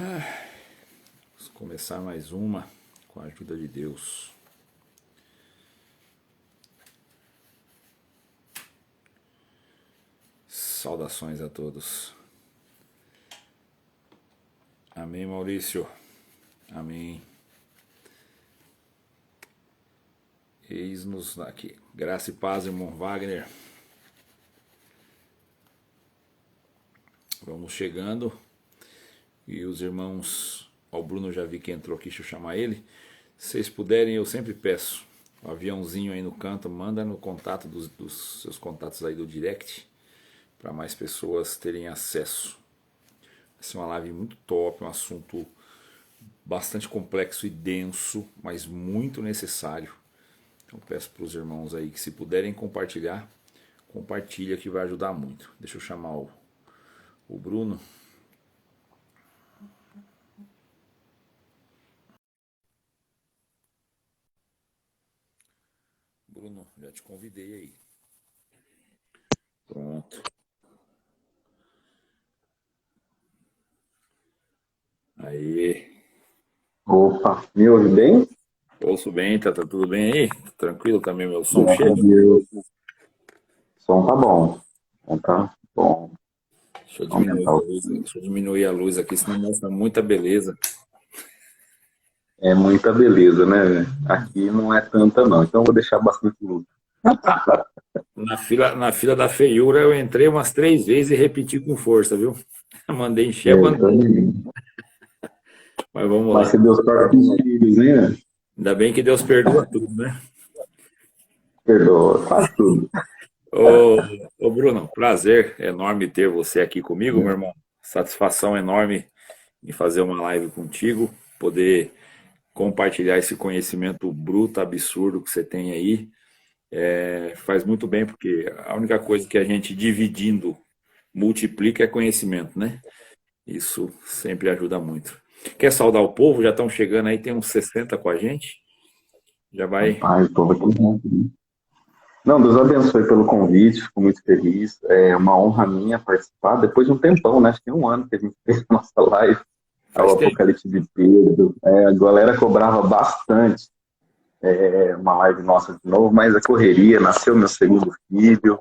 Vamos começar mais uma com a ajuda de Deus. Saudações a todos. Amém, Maurício. Amém. Eis-nos aqui. Graça e paz, irmão Wagner. Vamos chegando. E os irmãos, o Bruno já vi que entrou aqui, deixa eu chamar ele. Se vocês puderem, eu sempre peço. O aviãozinho aí no canto, manda no contato dos seus contatos aí do direct, para mais pessoas terem acesso. Vai ser uma live muito top, um assunto bastante complexo e denso, mas muito necessário. Então peço para os irmãos aí que, se puderem compartilhar, compartilha, que vai ajudar muito. Deixa eu chamar o Bruno. Bruno, já te convidei aí. Pronto. Aí. Opa, me ouve bem? Ouço bem, tá tudo bem aí? Tranquilo também, meu som Graças a chega? Deus. O som tá bom. O som tá bom. Deixa eu diminuir Aumentar a o luz, volume. deixa eu diminuir a luz aqui, senão mostra muita beleza. É muita beleza, né, velho? Aqui não é tanta, não. Então eu vou deixar bastante luz. Na fila da feiura eu entrei umas 3 vezes e repeti com força, viu? Mandei encher a É, então, bandeira. Mas vamos mas lá. se Deus corta os filhos, né? Ainda bem que Deus perdoa tudo, né? Perdoa, quase tudo. Ô Bruno, prazer enorme ter você aqui comigo, meu irmão. Satisfação enorme em fazer uma live contigo, poder compartilhar esse conhecimento bruto, absurdo que você tem aí. Faz muito bem, porque a única coisa que a gente dividindo multiplica é conhecimento, né? Isso sempre ajuda muito. Quer saudar o povo? Já estão chegando aí, tem uns 60 com a gente. Já vai. Rapaz, o povo aqui bom. Não, Deus abençoe pelo convite, fico muito feliz. É uma honra minha participar. Depois de um tempão, né? Acho que tem um ano que a gente fez a nossa live, ao Faz tempo. Apocalipse de Pedro. A galera cobrava bastante. Uma live nossa de novo, mas a correria, nasceu meu segundo filho,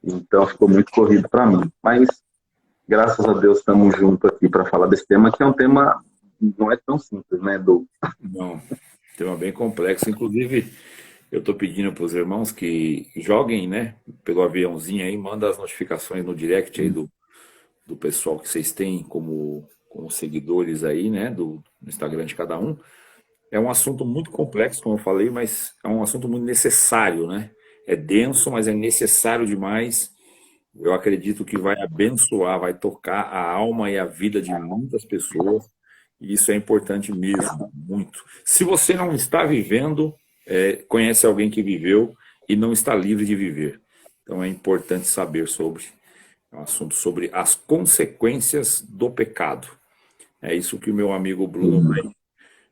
então ficou muito corrido para mim. Mas, graças a Deus, estamos juntos aqui para falar desse tema, que é um tema, não é tão simples, né, Doug? Não, tema bem complexo. Inclusive, eu estou pedindo para os irmãos que joguem, né, pelo aviãozinho aí, manda as notificações no direct aí do pessoal que vocês têm como seguidores aí, né, do Instagram de cada um. É um assunto muito complexo, como eu falei, mas é um assunto muito necessário, né? É denso, mas é necessário demais. Eu acredito que vai abençoar, vai tocar a alma e a vida de muitas pessoas. E isso é importante mesmo, muito. Se você não está vivendo, conhece alguém que viveu e não está livre de viver. Então é importante saber sobre. É um assunto sobre as consequências do pecado. É isso que o meu amigo Bruno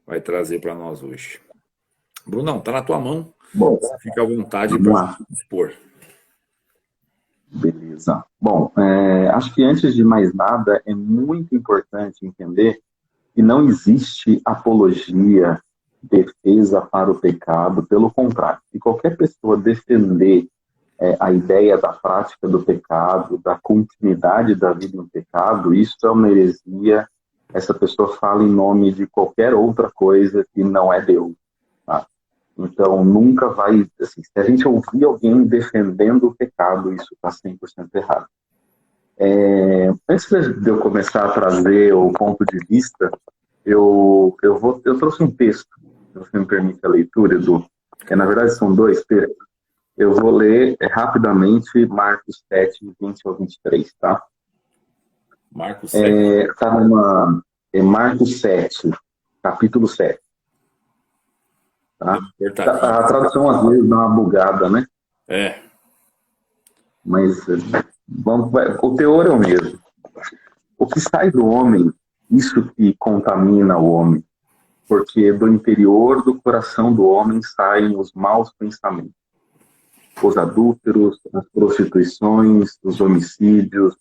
vai trazer para nós hoje. Brunão, tá na tua mão. Bom, Você fica à vontade vamos para lá. expor. Beleza. Bom, acho que antes de mais nada, é muito importante entender que não existe apologia, defesa para o pecado, pelo contrário. Se qualquer pessoa defender a ideia da prática do pecado, da continuidade da vida no pecado, isso é uma heresia. Essa pessoa fala em nome de qualquer outra coisa que não é Deus. Tá? Então, nunca vai... Assim, se a gente ouvir alguém defendendo o pecado, isso está 100% errado. Antes de eu começar a trazer o ponto de vista, eu trouxe um texto, se você me permite a leitura, Edu. Na verdade, são dois textos. Eu vou ler rapidamente Marcos 7, 20 ao 23, tá? Marcos 7. Está Marcos 7, capítulo 7. Tá? Apertadinho. A tradução às vezes dá uma bugada, né? É. Mas o teor é o mesmo. O que sai do homem, isso que contamina o homem, porque do interior do coração do homem saem os maus pensamentos, os adúlteros, as prostituições, os homicídios,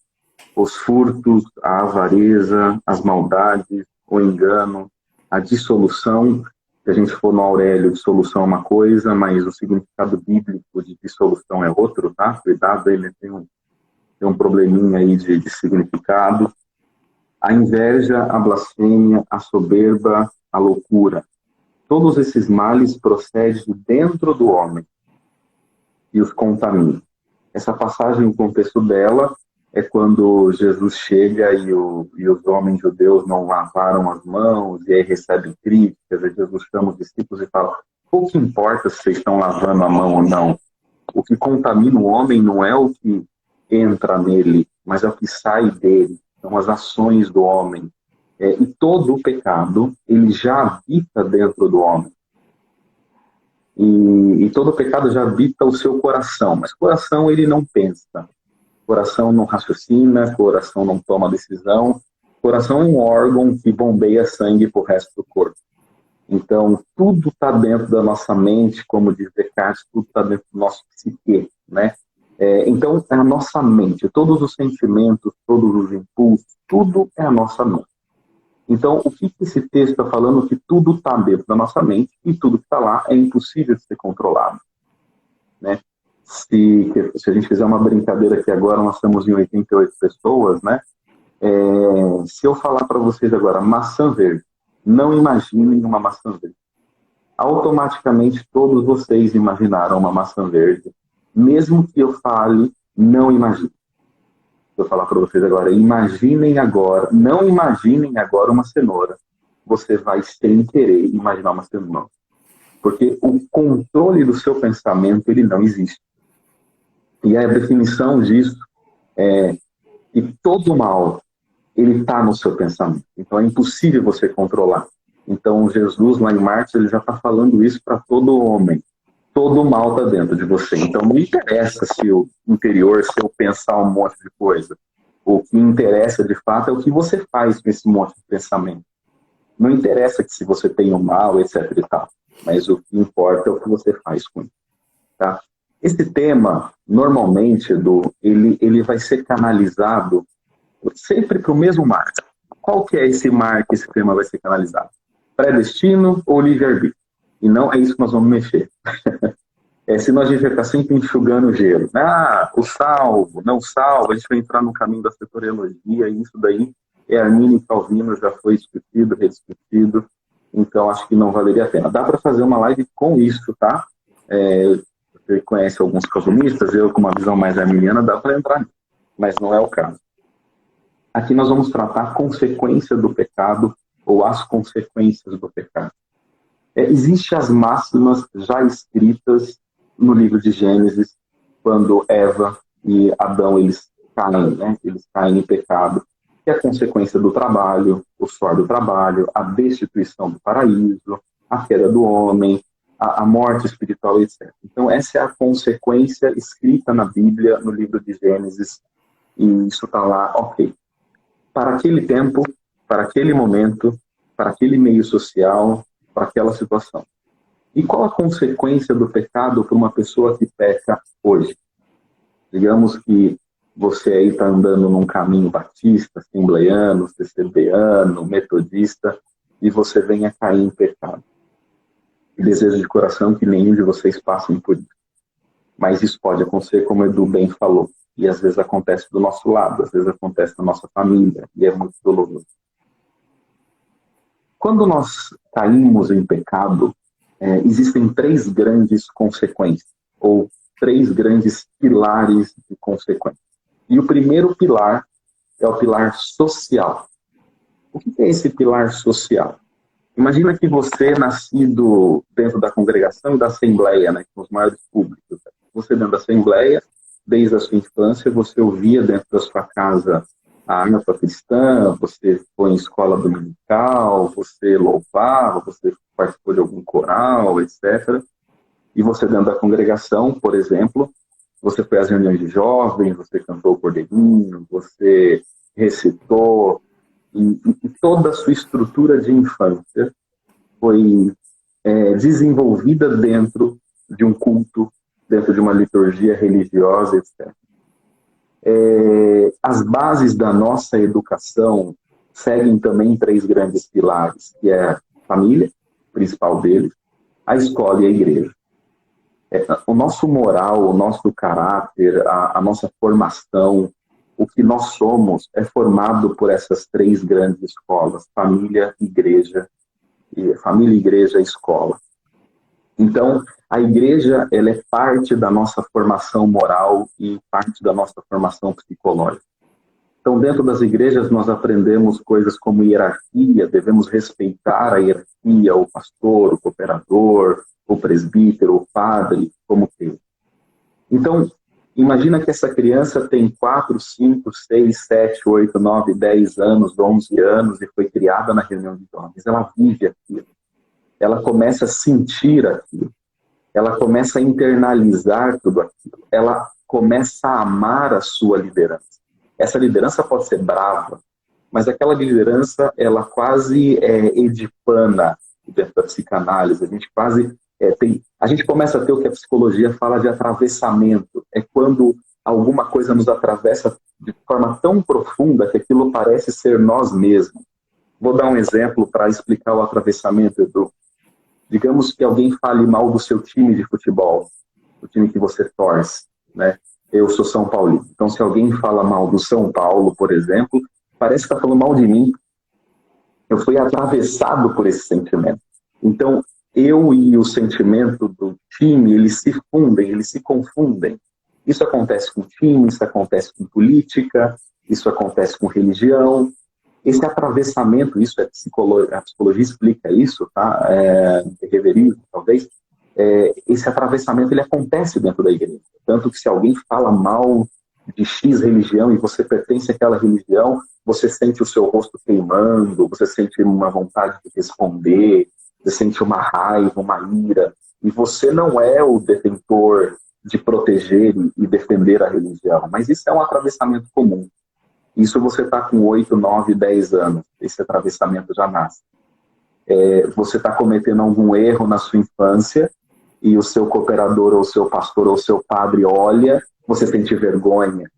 os furtos, a avareza, as maldades, o engano, a dissolução. Se a gente for no Aurélio, dissolução é uma coisa, mas o significado bíblico de dissolução é outro, tá? Cuidado, ele tem um probleminha aí de significado. A inveja, a blasfêmia, a soberba, a loucura. Todos esses males procedem de dentro do homem e os contaminam. Essa passagem, o contexto dela é quando Jesus chega e os homens judeus não lavaram as mãos, e aí recebem críticas, e Jesus chama os discípulos e fala: pouco importa se vocês estão lavando a mão ou não. O que contamina o homem não é o que entra nele, mas é o que sai dele. São as ações do homem. E todo o pecado, ele já habita dentro do homem. E todo o pecado já habita o seu coração, mas o coração ele não pensa. Coração não raciocina, coração não toma decisão. Coração é um órgão que bombeia sangue para o resto do corpo. Então, tudo está dentro da nossa mente, como diz Descartes, tudo está dentro do nosso psique, né? Então, é a nossa mente, todos os sentimentos, todos os impulsos, tudo é a nossa mente. Então, o que esse texto está falando? Que tudo está dentro da nossa mente e tudo que está lá é impossível de ser controlado, né? Se a gente fizer uma brincadeira aqui agora, nós estamos em 88 pessoas, né? Se eu falar para vocês agora, maçã verde, não imaginem uma maçã verde. Automaticamente todos vocês imaginaram uma maçã verde. Mesmo que eu fale, não imagine. Vou falar para vocês agora, imaginem agora, não imaginem agora uma cenoura. Você vai, sem querer, imaginar uma cenoura. Porque o controle do seu pensamento, ele não existe. E a definição disso é que todo mal, ele está no seu pensamento. Então é impossível você controlar. Então Jesus, lá em Marcos, ele já está falando isso para todo homem. Todo mal está dentro de você. Então não interessa se o interior, se eu pensar um monte de coisa. O que interessa de fato é o que você faz com esse monte de pensamento. Não interessa que se você tem um mal, etc e tal. Mas o que importa é o que você faz com isso. Tá? Esse tema, normalmente, ele vai ser canalizado sempre para o mesmo mar. Qual que é esse mar que esse tema vai ser canalizado? Predestino ou livre-arbítrio? E não é isso que nós vamos mexer. Senão a gente vai ficar sempre enxugando o gelo. O salvo, não salvo, a gente vai entrar no caminho da soteriologia, e isso daí Arminio e Calvino já foi discutido, rediscutido, então acho que não valeria a pena. Dá para fazer uma live com isso, tá? Você conhece alguns calvinistas, eu com uma visão mais arminiana, dá para entrar nisso, mas não é o caso. Aqui nós vamos tratar a consequência do pecado, ou as consequências do pecado. Existem as máximas já escritas no livro de Gênesis, quando Eva e Adão eles caem, né? Eles caem em pecado, que é a consequência do trabalho, o suor do trabalho, a destituição do paraíso, a queda do homem, a morte espiritual, etc. Então essa é a consequência escrita na Bíblia, no livro de Gênesis, e isso está lá, ok. Para aquele tempo, para aquele momento, para aquele meio social, para aquela situação. E qual a consequência do pecado para uma pessoa que peca hoje? Digamos que você aí está andando num caminho batista, assembleiano, CCBano, metodista, e você venha cair em pecado. E desejo de coração que nenhum de vocês passem por isso. Mas isso pode acontecer, como o Edu bem falou. E às vezes acontece do nosso lado, às vezes acontece na nossa família, e é muito doloroso. Quando nós caímos em pecado, existem 3 grandes consequências, ou 3 grandes pilares de consequência. E o primeiro pilar é o pilar social. O que é esse pilar social? Imagina que você, nascido dentro da congregação e da assembleia, né, com os maiores públicos. Você dentro da assembleia, desde a sua infância, você ouvia dentro da sua casa a harpa cristã, você foi em escola dominical, você louvava, você participou de algum coral, etc. E você dentro da congregação, por exemplo, você foi às reuniões de jovens, você cantou o cordeirinho, você recitou, e toda a sua estrutura de infância foi desenvolvida dentro de um culto, dentro de uma liturgia religiosa, etc. As bases da nossa educação, seguem também 3 grandes pilares, que é a família, principal deles, a escola e a igreja. O nosso moral, o nosso caráter, a nossa formação, o que nós somos é formado por essas 3 grandes escolas, família, igreja, escola. Então, a igreja, ela é parte da nossa formação moral e parte da nossa formação psicológica. Então, dentro das igrejas, nós aprendemos coisas como hierarquia, devemos respeitar a hierarquia, o pastor, o cooperador, o presbítero, o padre, como que. Então, imagina que essa criança tem 4, 5, 6, 7, 8, 9, 10 anos, 11 anos e foi criada na reunião de jovens. Ela vive aquilo. Ela começa a sentir aquilo. Ela começa a internalizar tudo aquilo. Ela começa a amar a sua liderança. Essa liderança pode ser brava, mas aquela liderança, ela quase é edipana dentro da psicanálise. A gente quase a gente começa a ter o que a psicologia fala de atravessamento. É quando alguma coisa nos atravessa de forma tão profunda que aquilo parece ser nós mesmos. Vou dar um exemplo para explicar o atravessamento, Edu. Digamos que alguém fale mal do seu time de futebol, o time que você torce, né? Eu sou São Paulino. Então, se alguém fala mal do São Paulo, por exemplo, parece que está falando mal de mim. Eu fui atravessado por esse sentimento. Então, eu e o sentimento do time, eles se fundem, eles se confundem. Isso acontece com time, isso acontece com política, isso acontece com religião. Esse atravessamento, isso é a psicologia explica isso, tá? Reverismo, talvez. Esse atravessamento, ele acontece dentro da igreja. Tanto que se alguém fala mal de X religião e você pertence àquela religião, você sente o seu rosto queimando, você sente uma vontade de responder, você sente uma raiva, uma ira, e você não é o detentor de proteger e defender a religião, mas isso é um atravessamento comum. Isso você está com 8, 9, 10 anos, esse atravessamento já nasce. Você está cometendo algum erro na sua infância, e o seu cooperador, ou o seu pastor, ou o seu padre olha, você sente vergonha.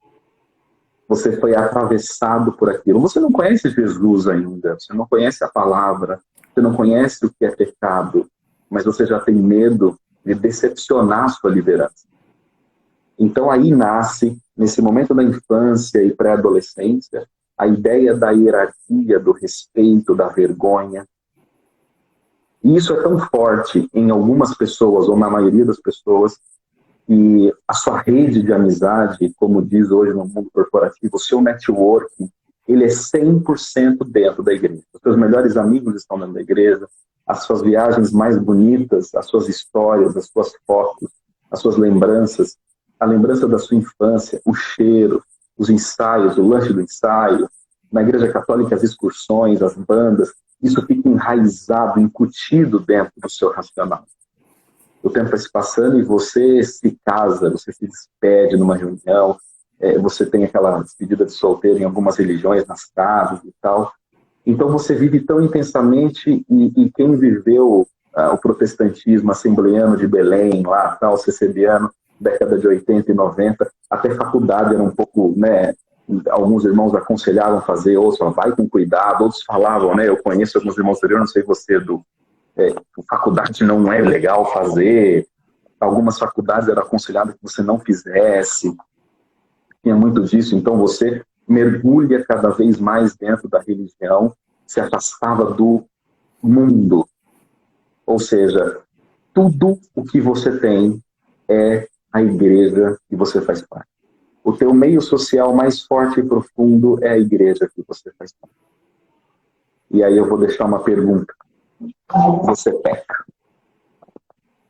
Você foi atravessado por aquilo. Você não conhece Jesus ainda, você não conhece a palavra, você não conhece o que é pecado, mas você já tem medo de decepcionar a sua liderança. Então aí nasce, nesse momento da infância e pré-adolescência, a ideia da hierarquia, do respeito, da vergonha. E isso é tão forte em algumas pessoas, ou na maioria das pessoas, que a sua rede de amizade, como diz hoje no mundo corporativo, o seu networking, ele é 100% dentro da igreja. Os seus melhores amigos estão dentro da igreja, as suas viagens mais bonitas, as suas histórias, as suas fotos, as suas lembranças, a lembrança da sua infância, o cheiro, os ensaios, o lanche do ensaio, na igreja católica as excursões, as bandas, isso fica enraizado, incutido dentro do seu racional. O tempo vai se passando e você se casa, você se despede numa reunião, você tem aquela despedida de solteiro em algumas religiões, nas casas e tal. Então você vive tão intensamente e quem viveu o protestantismo assembleano de Belém, lá, tal, CCBiano, década de 80 e 90, até faculdade era um pouco, né, alguns irmãos aconselhavam fazer, outros falavam, vai com cuidado, outros falavam, né, eu conheço alguns irmãos anteriores, não sei você, faculdade não é legal fazer, algumas faculdades era aconselhado que você não fizesse, tinha muito disso, então você mergulha cada vez mais dentro da religião, se afastava do mundo, ou seja, tudo o que você tem é a igreja que você faz parte. O teu meio social mais forte e profundo é a igreja que você faz parte. E aí eu vou deixar uma pergunta. Você peca.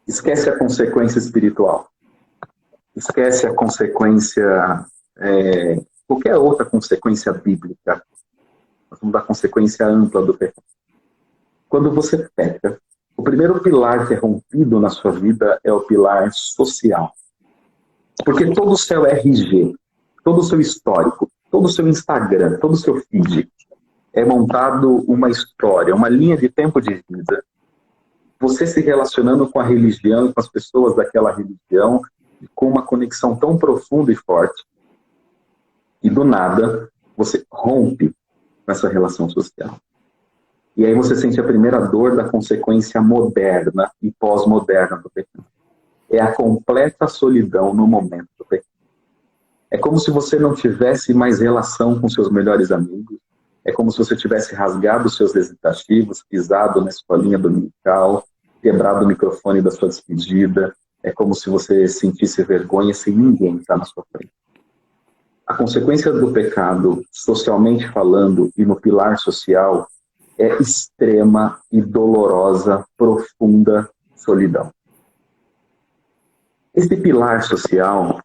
Esquece a consequência espiritual. Esquece a consequência, qualquer outra consequência bíblica. Nós vamos dar consequência ampla do pecado. Quando você peca, o primeiro pilar que é rompido na sua vida é o pilar social. Porque todo o seu RG, todo o seu histórico, todo o seu Instagram, todo o seu feed é montado uma história, uma linha de tempo de vida. Você se relacionando com a religião, com as pessoas daquela religião, com uma conexão tão profunda e forte. E do nada, você rompe nessa relação social. E aí você sente a primeira dor da consequência moderna e pós-moderna do pecado. É a completa solidão no momento do pecado. É como se você não tivesse mais relação com seus melhores amigos. É como se você tivesse rasgado seus recitativos, pisado na escolinha dominical, quebrado o microfone da sua despedida. É como se você sentisse vergonha sem ninguém estar na sua frente. A consequência do pecado, socialmente falando, e no pilar social, é extrema e dolorosa, profunda solidão. Esse pilar social,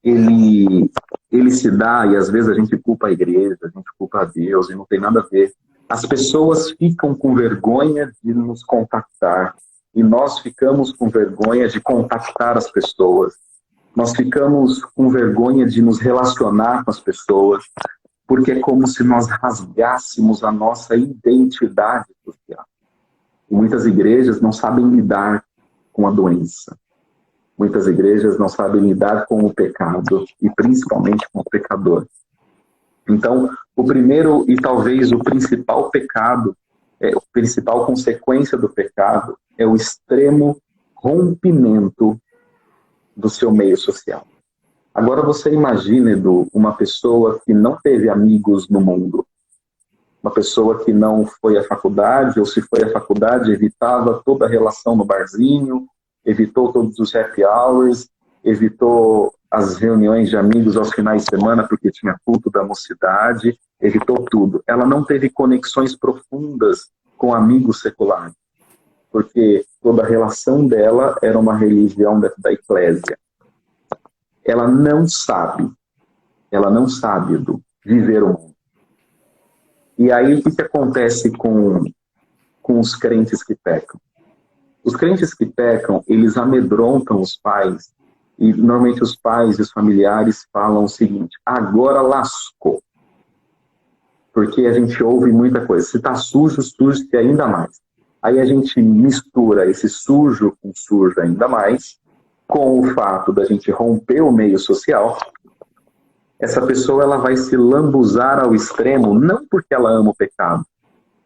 ele se dá, e às vezes a gente culpa a igreja, a gente culpa a Deus, e não tem nada a ver. As pessoas ficam com vergonha de nos contactar, e nós ficamos com vergonha de contactar as pessoas. Nós ficamos com vergonha de nos relacionar com as pessoas, porque é como se nós rasgássemos a nossa identidade social. E muitas igrejas não sabem lidar com a doença. Muitas igrejas não sabem lidar com o pecado, e principalmente com o pecador. Então, o primeiro e talvez o principal pecado, a principal consequência do pecado, é o extremo rompimento do seu meio social. Agora você imagina, Edu, uma pessoa que não teve amigos no mundo, uma pessoa que não foi à faculdade, ou se foi à faculdade, evitava toda a relação no barzinho, evitou todos os happy hours, evitou as reuniões de amigos aos finais de semana porque tinha culto da mocidade, evitou tudo. Ela não teve conexões profundas com amigos seculares, porque toda a relação dela era uma religião da eclésia. Ela não sabe, Edu, viver o mundo. E aí o que acontece com os crentes que pecam? Os crentes que pecam, eles amedrontam os pais, e normalmente os pais e os familiares falam o seguinte: agora lascou. Porque a gente ouve muita coisa. Se está sujo, suje-se ainda mais. Aí a gente mistura esse sujo com sujo ainda mais, com o fato da gente romper o meio social. Essa pessoa ela vai se lambuzar ao extremo, não porque ela ama o pecado,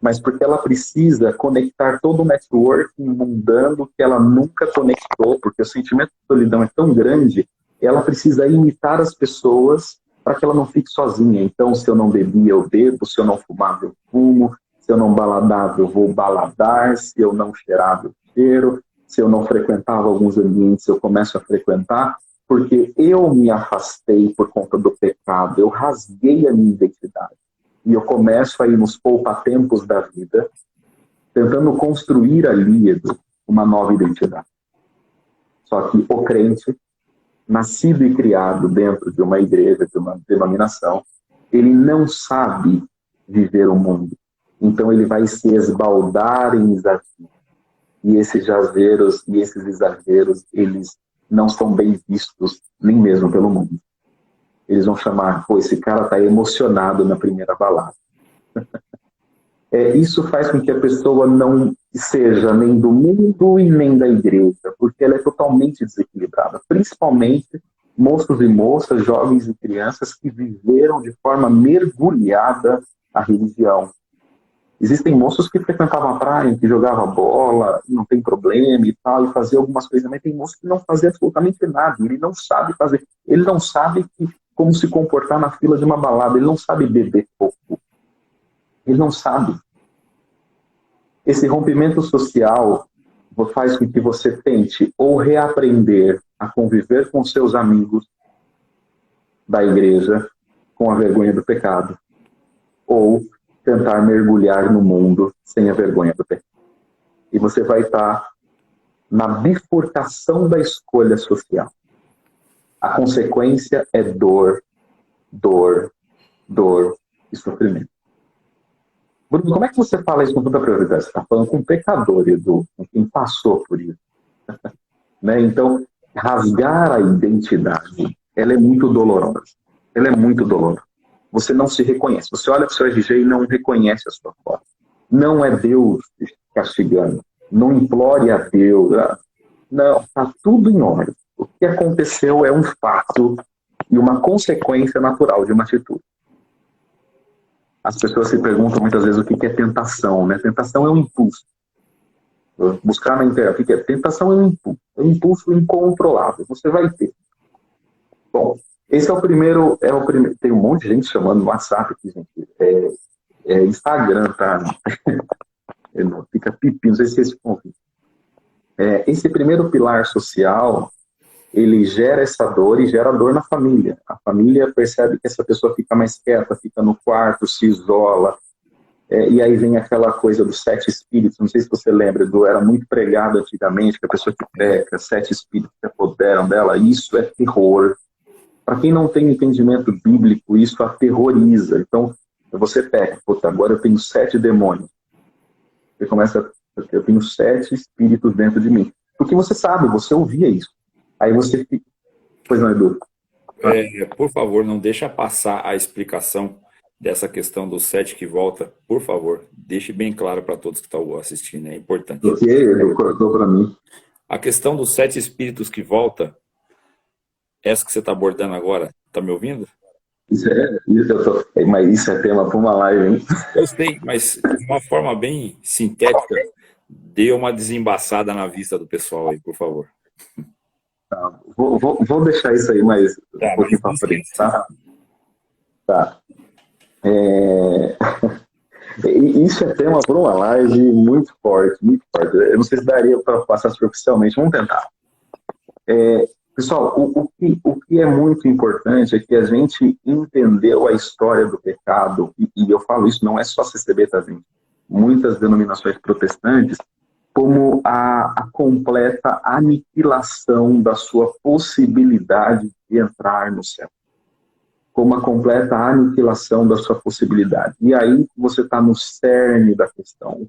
mas porque ela precisa conectar todo o networking mundano que ela nunca conectou, porque o sentimento de solidão é tão grande, ela precisa imitar as pessoas para que ela não fique sozinha. Então, se eu não bebia, eu bebo; se eu não fumava, eu fumo; se eu não baladava, eu vou baladar; se eu não cheirava, eu cheiro; se eu não frequentava alguns ambientes, eu começo a frequentar, porque eu me afastei por conta do pecado, eu rasguei a minha identidade. E eu começo a ir nos poupa-tempos da vida, tentando construir ali uma nova identidade. Só que o crente, nascido e criado dentro de uma igreja, de uma denominação, ele não sabe viver o mundo. Então ele vai se esbaldar em exageros. E esses exageros, eles não são bem vistos nem mesmo pelo mundo. Eles vão chamar: pô, esse cara está emocionado na primeira balada. Isso faz com que a pessoa não seja nem do mundo e nem da igreja, porque ela é totalmente desequilibrada. Principalmente moços e moças, jovens e crianças que viveram de forma mergulhada a religião. Existem moços que frequentavam a praia, que jogavam bola, não tem problema e tal, e faziam algumas coisas, mas tem moços que não faziam absolutamente nada. Ele não sabe fazer, ele não sabe como se comportar na fila de uma balada, ele não sabe beber pouco. Ele não sabe. Esse rompimento social faz com que você tente ou reaprender a conviver com seus amigos da igreja com a vergonha do pecado, ou tentar mergulhar no mundo sem a vergonha do pecado. E você vai estar na bifurcação da escolha social. A consequência é dor, dor, dor e sofrimento. Bruno, como é que você fala isso com tanta prioridade? Você está falando com um pecador, Edu, com quem passou por isso. Né? Então, rasgar a identidade, ela é muito dolorosa. Ela é muito dolorosa. Você não se reconhece. Você olha para o seu RG e não reconhece a sua foto. Não é Deus te castigando. Não implore a Deus. Não, está tudo em ordem. O que aconteceu é um fato e uma consequência natural de uma atitude. As pessoas se perguntam muitas vezes o que é tentação, né? Tentação é um impulso. Buscar na internet o que é tentação é um impulso incontrolável. Você vai ter. Bom, esse é o primeiro. Tem um monte de gente chamando no WhatsApp aqui, gente. Instagram, tá? Fica pipi, não sei se vocês confiem. Esse primeiro pilar social, ele gera essa dor e gera dor na família. A família percebe que essa pessoa fica mais quieta, fica no quarto, se isola. E aí vem aquela coisa dos 7 espíritos, não sei se você lembra, era muito pregado antigamente, que a pessoa que peca, 7 espíritos se apoderam dela, isso é terror. Para quem não tem entendimento bíblico, isso aterroriza. Então, você peca, puta, agora eu tenho 7 demônios. Você começa, eu tenho 7 espíritos dentro de mim. Porque você sabe, você ouvia isso. Aí você fica... Pois não, Edu? Por favor, não deixa passar a explicação dessa questão do 7 que volta. Por favor, deixe bem claro para todos que estão assistindo, é importante. O que Edu cortou para mim? A questão dos 7 espíritos que volta, essa que você está abordando agora, está me ouvindo? Mas isso é tema para uma live, hein? Eu sei, mas de uma forma bem sintética, dê uma desembaçada na vista do pessoal aí, por favor. Tá, vou deixar isso aí mais um pouquinho para frente, tá? Tá. Isso é tema para uma live muito forte, muito forte. Eu não sei se daria para passar superficialmente, vamos tentar. Pessoal, o que é muito importante é que a gente entendeu a história do pecado, e eu falo isso, não é só CCB, tá, gente? Muitas denominações protestantes, como a completa aniquilação da sua possibilidade de entrar no céu. Como a completa aniquilação da sua possibilidade. E aí você está no cerne da questão.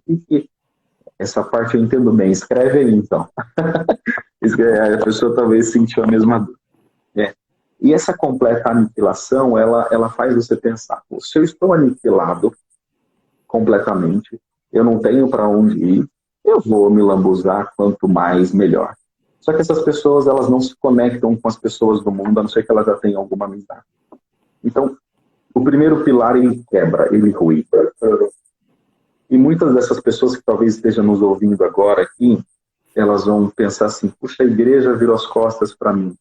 Essa parte eu entendo bem. Escreve aí, então. A pessoa talvez sentiu a mesma dor. E essa completa aniquilação, ela faz você pensar, se eu estou aniquilado completamente, eu não tenho para onde ir, eu vou me lambuzar, quanto mais, melhor. Só que essas pessoas, elas não se conectam com as pessoas do mundo, a não ser que elas já tenham alguma amizade. Então, o primeiro pilar, ele quebra, ele rui. E muitas dessas pessoas que talvez estejam nos ouvindo agora aqui, elas vão pensar assim, puxa, a igreja virou as costas para mim.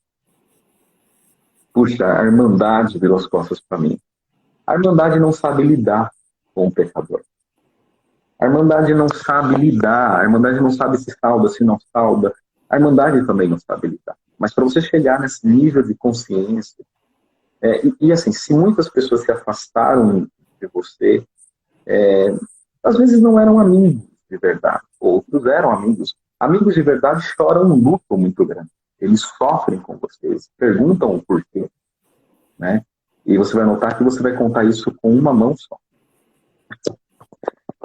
Puxa, a Irmandade virou as costas para mim. A Irmandade não sabe lidar com o pecador. A Irmandade não sabe lidar, a Irmandade não sabe se salda, se não salda. A Irmandade também não sabe lidar. Mas para você chegar nesse nível de consciência, e assim, se muitas pessoas se afastaram de você, às vezes não eram amigos de verdade, outros eram amigos. Amigos de verdade choram um luto muito grande. Eles sofrem com você, eles perguntam o porquê, né? E você vai notar que você vai contar isso com uma mão só.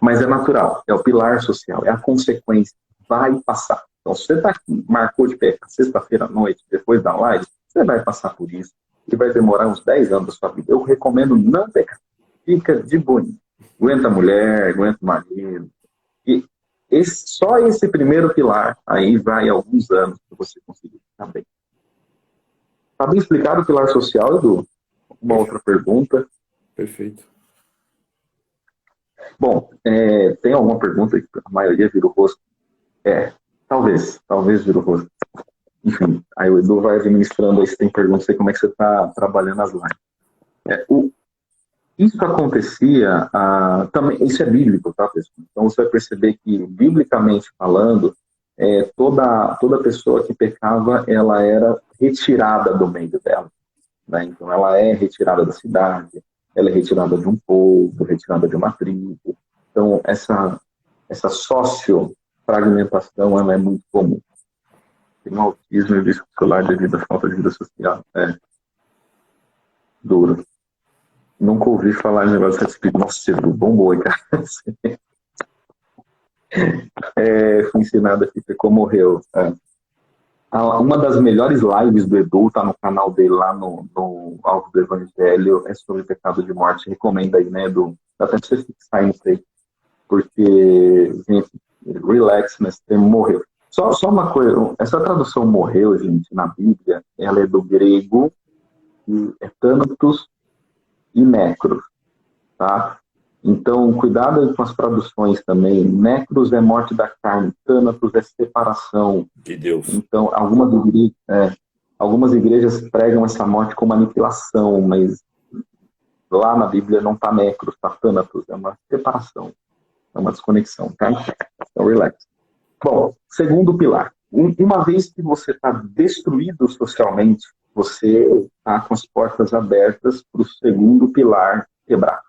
Mas é natural, é o pilar social, é a consequência, vai passar. Então, se você está aqui, marcou de pé, sexta-feira à noite, depois da live, você vai passar por isso, e vai demorar uns 10 anos da sua vida. Eu recomendo não pecar, fica de boinha. Aguenta a mulher, aguenta o marido. E só esse primeiro pilar, aí vai alguns anos para você conseguir ficar bem. Está bem explicado o pilar social, Edu? Uma outra pergunta? Perfeito. Bom, tem alguma pergunta que a maioria vira o rosto? Talvez vira o rosto. Enfim, aí o Edu vai administrando aí se tem perguntas, sei como é que você está trabalhando as lives. Isso acontecia, também, isso é bíblico, tá, pessoal? Então você vai perceber que, biblicamente falando, toda pessoa que pecava, ela era retirada do meio dela. Né? Então ela é retirada da cidade, ela é retirada de um povo, retirada de uma tribo. Então essa sociofragmentação, ela é muito comum. Tem autismo e risco escolar devido à falta de vida social. Duro. Nunca ouvi falar de negócio de espírito. Nossa, Edu, bombou, cara. Fui ensinado aqui, pecou, morreu. Uma das melhores lives do Edu tá no canal dele lá no Alvo do Evangelho, é sobre pecado de morte. Recomenda aí, né, Edu? Dá até pra você fixar isso aí. Porque, gente, relax nesse termo, morreu. Só uma coisa, essa tradução morreu, gente, na Bíblia, ela é do grego, é thanatos e necros, tá? Então, cuidado aí com as traduções também. Necros é morte da carne, thanatos é separação. De Deus. Então, algumas igrejas pregam essa morte como aniquilação, mas lá na Bíblia não está necros, está thanatos, é uma separação, é uma desconexão, tá? Então, relax. Bom, segundo pilar. Uma vez que você está destruído socialmente, você está com as portas abertas para o segundo pilar quebrar.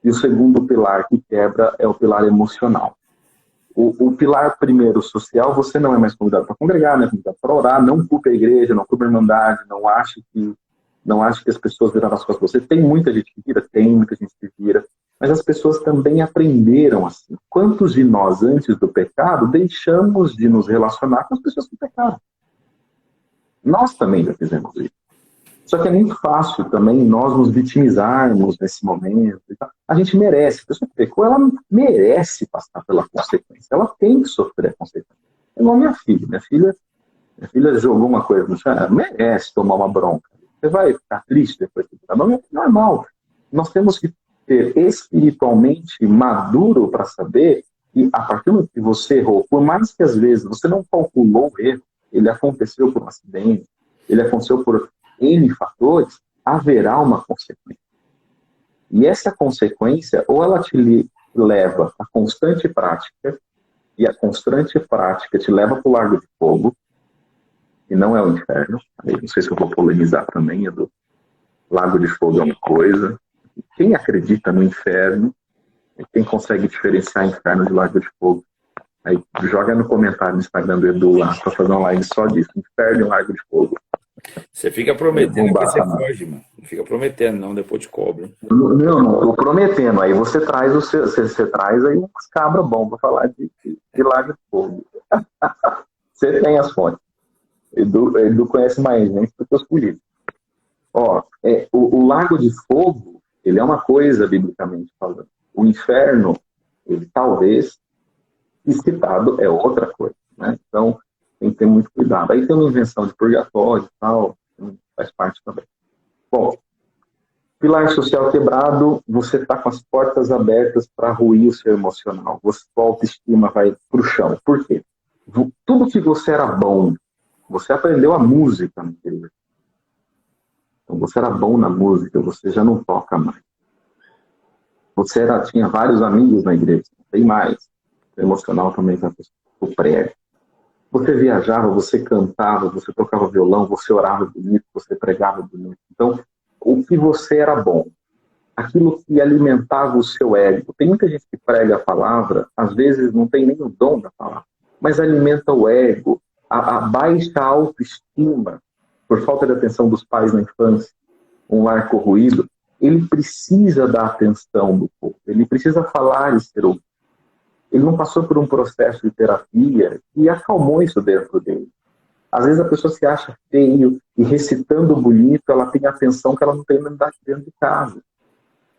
E o segundo pilar que quebra é o pilar emocional. O pilar primeiro social, você não é mais convidado para congregar, né? Convidado para orar, não culpe a igreja, não culpe a irmandade, não ache que as pessoas viraram as costas para você. Tem muita gente que vira, mas as pessoas também aprenderam assim. Quantos de nós, antes do pecado, deixamos de nos relacionar com as pessoas que pecaram? Nós também já fizemos isso. Só que é muito fácil também nós nos vitimizarmos nesse momento. A gente merece. A pessoa que pecou, ela merece passar pela consequência. Ela tem que sofrer a consequência. É igual minha filha. Minha filha jogou uma coisa no chão, ela merece tomar uma bronca. Você vai ficar triste depois que tá? Não é normal. Nós temos que ser espiritualmente maduro para saber que a partir do momento que você errou, por mais que às vezes você não calculou o erro, ele aconteceu por um acidente, ele aconteceu por N fatores, haverá uma consequência. E essa consequência, ou ela te leva à constante prática, e a constante prática te leva para o largo de fogo, e não é o inferno. Eu não sei se eu vou polemizar também, do lago de fogo é uma coisa. Quem acredita no inferno, quem consegue diferenciar inferno de lago de fogo, aí joga no comentário no Instagram do Edu lá, para fazer uma live só disso, inferno e lago de fogo. Você fica prometendo que você foge, mano. Não fica prometendo, não, depois te cobra. Não, tô prometendo. Aí você traz você traz aí uns cabra bom para falar de lago de fogo. Você tem as fontes. Edu conhece mais gente do que os políticos. Ó, o lago de fogo, ele é uma coisa, biblicamente falando. O inferno, ele talvez, citado, é outra coisa, né? Então, tem que ter muito cuidado. Aí tem uma invenção de purgatório e tal, faz parte também. Bom, pilar social quebrado, você está com as portas abertas para ruir o seu emocional. Sua autoestima vai para o chão. Por quê? Tudo que você era bom, você aprendeu a música na igreja. Então, você era bom na música, você já não toca mais. Você tinha vários amigos na igreja, não tem mais. O emocional também vai para o prego. Você viajava, você cantava, você tocava violão, você orava bonito, você pregava bonito. Então, o que você era bom, aquilo que alimentava o seu ego. Tem muita gente que prega a palavra, às vezes não tem nem o dom da palavra, mas alimenta o ego, a baixa autoestima, por falta de atenção dos pais na infância, um lar corroído. Ele precisa da atenção do povo, ele precisa falar e ser ouvido. Ele não passou por um processo de terapia e acalmou isso dentro dele. Às vezes a pessoa se acha feio e recitando bonito, ela tem atenção que ela não tem dentro de casa.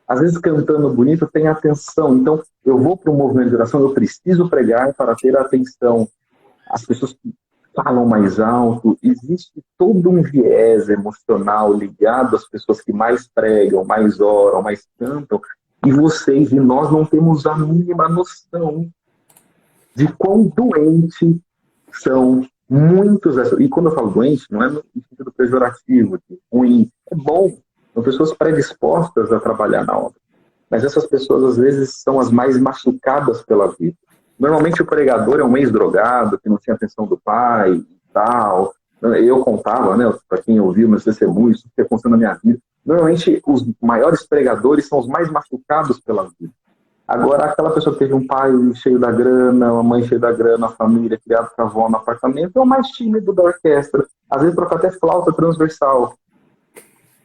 Às vezes cantando bonito tem atenção. Então, eu vou para um movimento de oração, eu preciso pregar para ter atenção. As pessoas que falam mais alto, existe todo um viés emocional ligado às pessoas que mais pregam, mais oram, mais cantam. E vocês e nós não temos a mínima noção de quão doentes são muitos. E quando eu falo doente, não é no sentido pejorativo, de ruim. É bom. São pessoas predispostas a trabalhar na obra. Mas essas pessoas, às vezes, são as mais machucadas pela vida. Normalmente o pregador é um ex-drogado, que não tinha atenção do pai e tal. Eu contava, né, para quem ouviu meus testemunhos, isso que aconteceu na minha vida. Normalmente, os maiores pregadores são os mais machucados pela vida. Agora, aquela pessoa que teve um pai cheio da grana, uma mãe cheia da grana, a família, criado com a avó no apartamento, é o mais tímido da orquestra. Às vezes, troca até flauta transversal.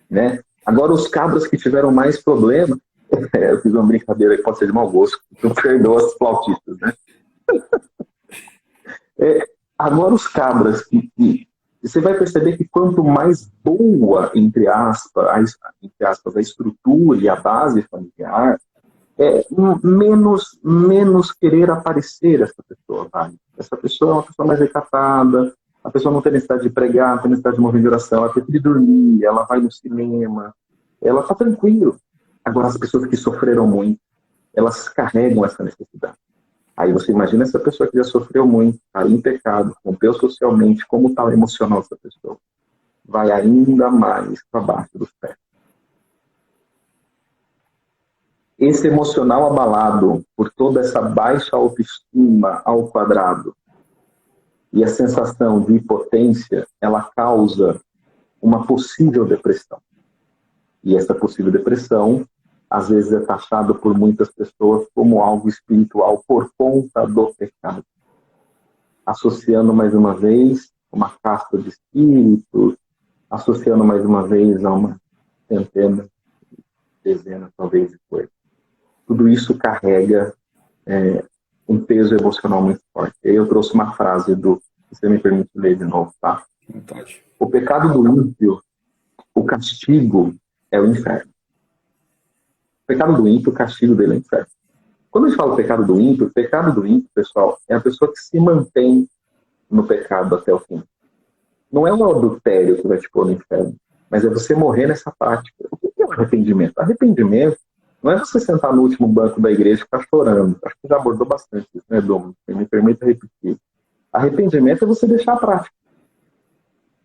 Né? Agora, os cabras que tiveram mais problema, eu fiz uma brincadeira que pode ser de mau gosto, eu perdoo os flautistas, né? Agora, os cabras que você vai perceber que quanto mais boa, entre aspas, a estrutura e a base familiar, menos querer aparecer essa pessoa. Vai. Essa pessoa é uma pessoa mais recatada, a pessoa não tem necessidade de pregar, não tem necessidade de mover de oração, ela prefere dormir, ela vai no cinema, ela está tranquila. Agora, as pessoas que sofreram muito, elas carregam essa necessidade. Aí você imagina essa pessoa que já sofreu muito, está em pecado, rompeu socialmente, como está o emocional dessa pessoa? Vai ainda mais para baixo dos pés. Esse emocional abalado por toda essa baixa autoestima ao quadrado e a sensação de impotência, ela causa uma possível depressão. E essa possível depressão, às vezes, é taxada por muitas pessoas como algo espiritual por conta do pecado. Associando mais uma vez uma casta de espíritos, associando mais uma vez a uma centena, dezena, talvez, de coisas. Tudo isso carrega um peso emocional muito forte. Eu trouxe uma frase se você me permite ler de novo, tá? Vontade. O pecado do ímpio, o castigo é o inferno. O pecado do ímpio, o castigo dele é o inferno. Quando a gente fala o pecado do ímpio, pessoal, é a pessoa que se mantém no pecado até o fim. Não é o adultério que vai te pôr no inferno, mas é você morrer nessa prática. O que é o arrependimento? Arrependimento não é você sentar no último banco da igreja e ficar chorando. Acho que já abordou bastante isso, né, Dom? Me permita repetir. Arrependimento é você deixar a prática.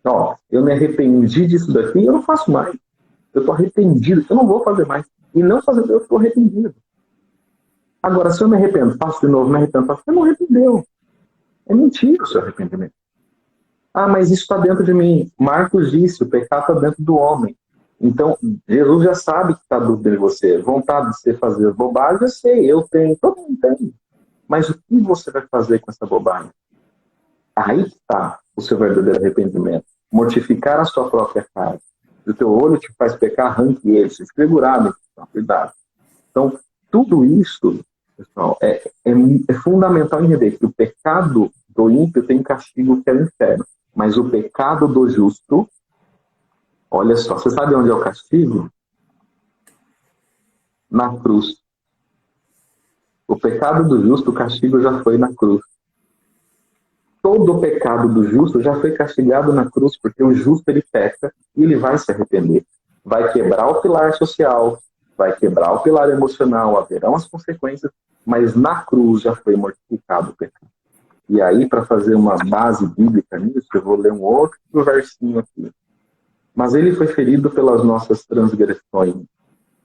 Ó, eu me arrependi disso daqui, eu não faço mais. Eu estou arrependido, eu não vou fazer mais. E não fazer, eu estou arrependido. Agora, se eu me arrependo, faço de novo, me arrependo, faço, você não arrependeu. É mentira o seu arrependimento. Ah, mas isso está dentro de mim. Marcos disse, o pecado está dentro do homem. Então, Jesus já sabe que está dentro de você. Vontade de você fazer bobagem, eu sei, eu tenho, todo mundo tem. Mas o que você vai fazer com essa bobagem? Aí está o seu verdadeiro arrependimento. Mortificar a sua própria carne. Se o teu olho te faz pecar, arranque ele. Se escregurado, cuidado. Então, tudo isso, pessoal, é fundamental entender que o pecado do ímpio tem castigo que é o inferno. Mas o pecado do justo, olha só, você sabe onde é o castigo? Na cruz. O pecado do justo, o castigo já foi na cruz. Todo o pecado do justo já foi castigado na cruz, porque o justo ele peca e ele vai se arrepender. Vai quebrar o pilar social, vai quebrar o pilar emocional, haverão as consequências, mas na cruz já foi mortificado o pecado. E aí, para fazer uma base bíblica nisso, eu vou ler um outro versinho aqui. Mas ele foi ferido pelas nossas transgressões,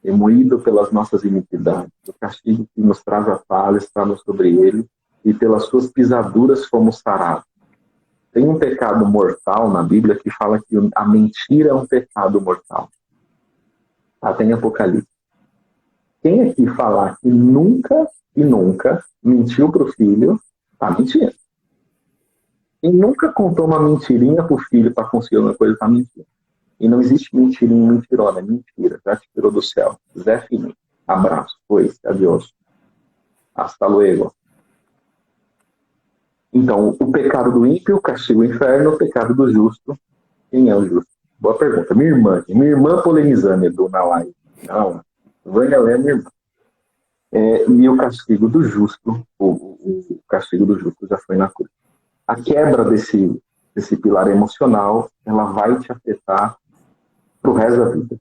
e moído pelas nossas iniquidades. O castigo que nos traz a paz estava sobre ele, e pelas suas pisaduras fomos sarados. Tem um pecado mortal na Bíblia que fala que a mentira é um pecado mortal. Tem Apocalipse. Quem aqui falar que nunca e nunca mentiu para o filho, está mentindo. Quem nunca contou uma mentirinha para o filho para conseguir uma coisa, está mentindo. E não existe mentirinha, mentirona, é mentira. Já te tirou do céu. Zé Fini. Abraço. Pois, adiós. Hasta luego. Então, o pecado do ímpio, castigo o inferno, o pecado do justo. Quem é o justo? Boa pergunta. Minha irmã polemizando, Edu, na live. Não, Vânia é minha irmã. E o castigo do justo, o castigo do justo já foi na cruz. A quebra desse pilar emocional, ela vai te afetar pro resto da vida.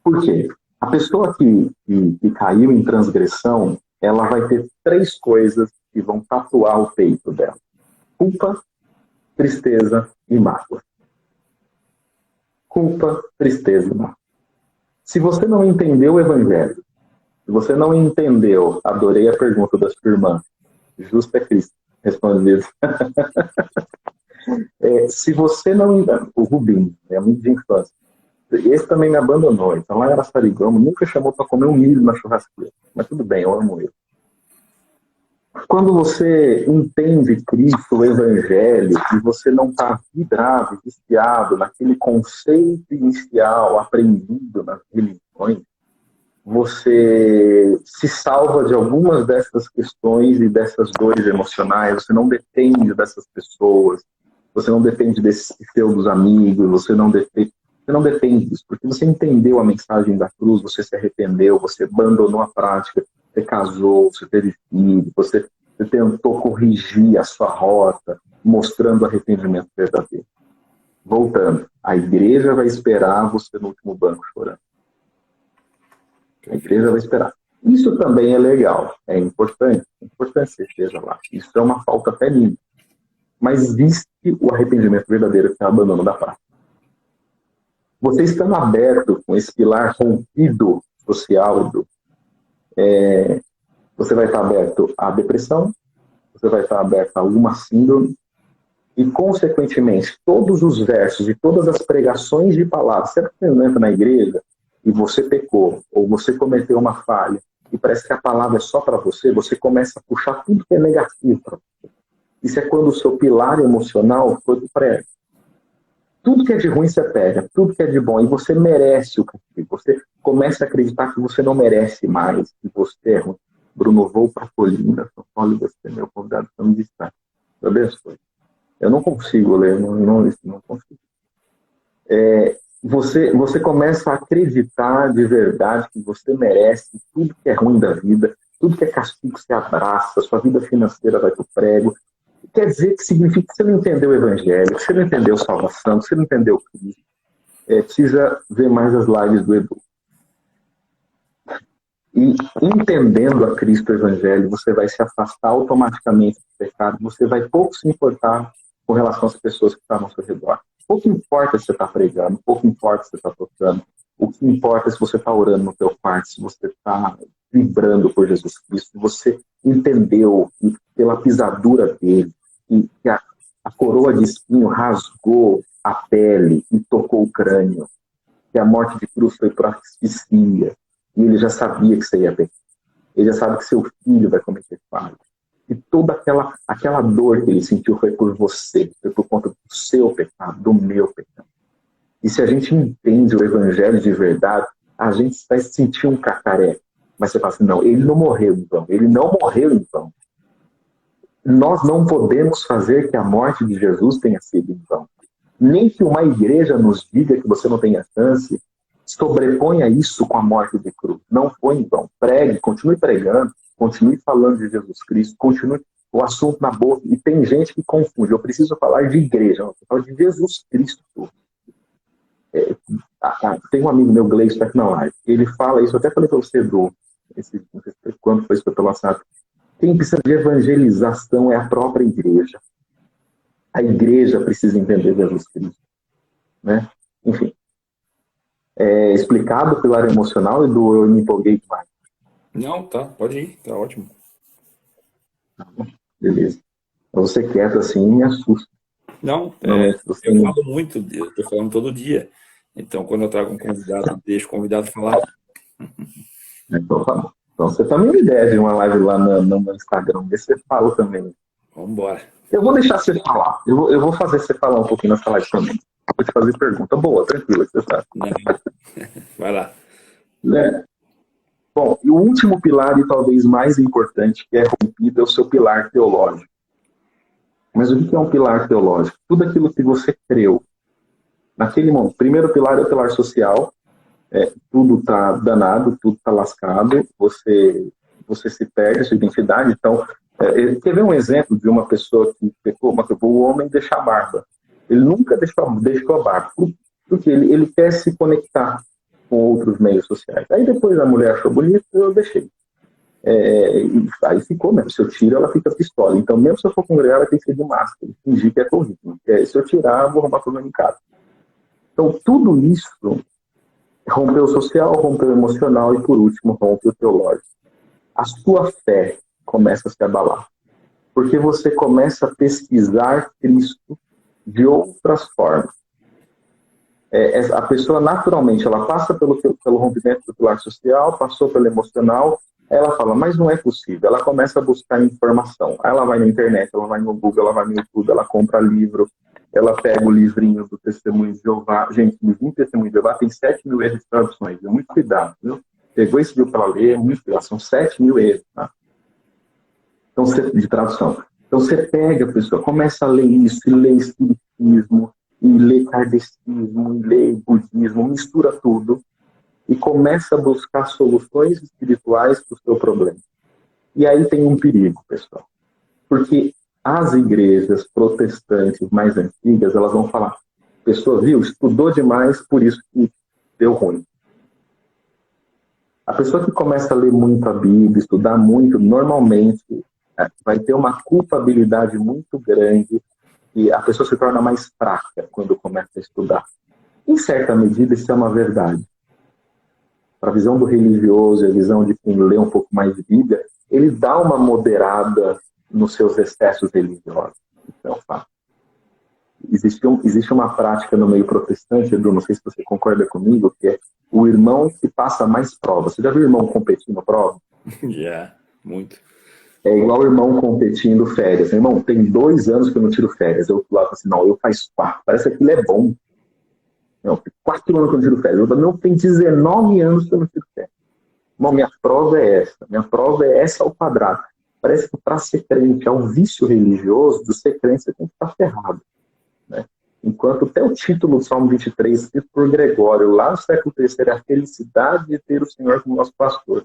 Por quê? A pessoa que caiu em transgressão, ela vai ter 3 coisas que vão tatuar o peito dela: culpa, tristeza e mágoa. Culpa, tristeza e mágoa. Se você não entendeu o evangelho, se você não entendeu, adorei a pergunta da sua irmã, justo é Cristo, respondido. Se você não entendeu, o Rubinho, é amigo de infância, esse também me abandonou, então lá era Sarigama, nunca chamou para comer um milho na churrasqueira, mas tudo bem, eu amo ele. Quando você entende Cristo, o Evangelho, e você não está vidrado, viciado naquele conceito inicial aprendido nas religiões, você se salva de algumas dessas questões e dessas dores emocionais, você não depende dessas pessoas, você não depende desses pseudos amigos, você não depende disso, porque você entendeu a mensagem da cruz, você se arrependeu, você abandonou a prática, você casou, você teve filho, você tentou corrigir a sua rota, mostrando arrependimento verdadeiro. Voltando, a igreja vai esperar você no último banco chorando. A igreja vai esperar. Isso também é legal, é importante que você esteja lá. Isso é uma falta até mínima. Mas existe o arrependimento verdadeiro, que é o abandono da prática. Você estando aberto com esse pilar rompido social, você vai estar aberto à depressão, você vai estar aberto a alguma síndrome, e, consequentemente, todos os versos e todas as pregações de palavras, sempre que você entra na igreja e você pecou, ou você cometeu uma falha, e parece que a palavra é só para você, você começa a puxar tudo que é negativo para você. Isso é quando o seu pilar emocional foi para o prego. Tudo que é de ruim você pega, tudo que é de bom, e você merece o castigo. Você começa a acreditar que você não merece mais, que você é ruim. Bruno, vou para a Colina, São Paulo, e você é meu convidado para me distrair. Meu Deus, eu não consigo ler, não consigo. Você começa a acreditar de verdade que você merece tudo que é ruim da vida, tudo que é castigo você abraça, sua vida financeira vai para o prego. Quer dizer que significa que você não entendeu o Evangelho, que você não entendeu salvação, que você não entendeu Cristo. Precisa ver mais as lives do Edu. E entendendo a Cristo o Evangelho, você vai se afastar automaticamente do pecado, você vai pouco se importar com relação às pessoas que estão ao seu redor. Pouco importa se você está pregando, pouco importa se você está tocando, o que importa é se você está orando no teu quarto, se você está vibrando por Jesus Cristo, se você entendeu que pela pisadura dele, que a coroa de espinho rasgou a pele e tocou o crânio, que a morte de cruz foi por asfixia, e ele já sabia que você ia pecar. Ele já sabe que seu filho vai cometer falha. E toda aquela dor que ele sentiu foi por você, foi por conta do seu pecado, do meu pecado. E se a gente entende o Evangelho de verdade, a gente vai sentir um cacareco. Mas você fala assim, não, ele não morreu em vão. Ele não morreu em vão. Nós não podemos fazer que a morte de Jesus tenha sido em vão. Nem que uma igreja nos diga que você não tenha chance, sobreponha isso com a morte de cruz. Não foi em vão. Pregue, continue pregando, continue falando de Jesus Cristo, continue o assunto na boca. E tem gente que confunde. Eu preciso falar de igreja, eu falo de Jesus Cristo. Tem um amigo meu, Gleice Tecnolive, ele fala isso, eu até falei para você, Edu, quando foi isso pelo WhatsApp. Quem precisa de evangelização é a própria igreja. A igreja precisa entender Jesus Cristo. Né? Enfim. Explicado pelo pilar emocional, Edu, eu me empolguei demais. Não, tá, pode ir, tá ótimo. Beleza. Você quieto assim me assusta. Não, eu falo muito, eu estou falando todo dia. Então, quando eu trago um convidado, deixo o convidado falar. Então, tá bom. Então, você também me deve uma live lá no meu Instagram, vê se você fala também. Vamos embora. Eu vou deixar você falar. Eu vou fazer você falar um pouquinho nessa live também. Vou te fazer pergunta boa, tranquila, você sabe. Vai lá. Bom, e o último pilar, e talvez mais importante, que é rompido, é o seu pilar teológico. Mas o que é um pilar teológico? Tudo aquilo que você creu. Naquele momento, primeiro pilar é o pilar social. Tudo está danado, tudo está lascado, você se perde a sua identidade. Então, quer ver um exemplo de uma pessoa que pecou? O homem deixa a barba. Ele nunca deixou a barba, porque ele quer se conectar com outros meios sociais. Aí depois a mulher achou bonito, eu deixei. Aí ficou mesmo. Se eu tiro, ela fica pistola. Então, mesmo se eu for congregar, ela tem que ser de máscara, fingir que é Covid. Se eu tirar, eu vou arrumar problema em casa. Então, tudo isso rompeu o social, rompeu o emocional e, por último, rompe o teológico. A sua fé começa a se abalar. Porque você começa a pesquisar Cristo de outras formas. A pessoa, naturalmente, ela passa pelo rompimento do pilar social, passou pelo emocional, ela fala, mas não é possível. Ela começa a buscar informação. Aí ela vai na internet, ela vai no Google, ela vai no YouTube, ela compra livro, ela pega o livrinho do Testemunho de Jeová. Gente, o livrinho do Testemunho de Jeová tem 7.000 erros de traduções. É muito cuidado, viu? Pegou esse livro para ler, é muito cuidado. São 7.000 erros, tá? Então, de tradução. Então, você pega, pessoal, começa a ler isso, e lê espiritismo, e lê kardecismo, e lê budismo, mistura tudo, e começa a buscar soluções espirituais para o seu problema. E aí tem um perigo, pessoal. Porque as igrejas protestantes mais antigas, elas vão falar, pessoa, viu, estudou demais, por isso que deu ruim. A pessoa que começa a ler muito a Bíblia, estudar muito, normalmente vai ter uma culpabilidade muito grande e a pessoa se torna mais fraca quando começa a estudar. Em certa medida, isso é uma verdade. Para a visão do religioso, a visão de quem lê um pouco mais de Bíblia, ele dá uma moderada nos seus excessos religiosos. Isso é um fato. Existe uma prática no meio protestante, Edu, não sei se você concorda comigo, que é o irmão que passa mais prova. Você já viu o irmão competindo prova? Já, muito. É igual o irmão competindo férias. Irmão, tem 2 anos que eu não tiro férias. Eu falo assim, não, eu faço 4. Parece que aquilo é bom. Não, tem 4 anos que eu não tiro férias. Eu falo, não, tem 19 anos que eu não tiro férias. Irmão, minha prova é essa. Minha prova é essa ao quadrado. Parece que para ser crente, é um vício religioso, do ser crente você tem que estar ferrado. Né? Enquanto até o título do Salmo 23, escrito por Gregório, lá no século III, é a felicidade de ter o Senhor como nosso pastor.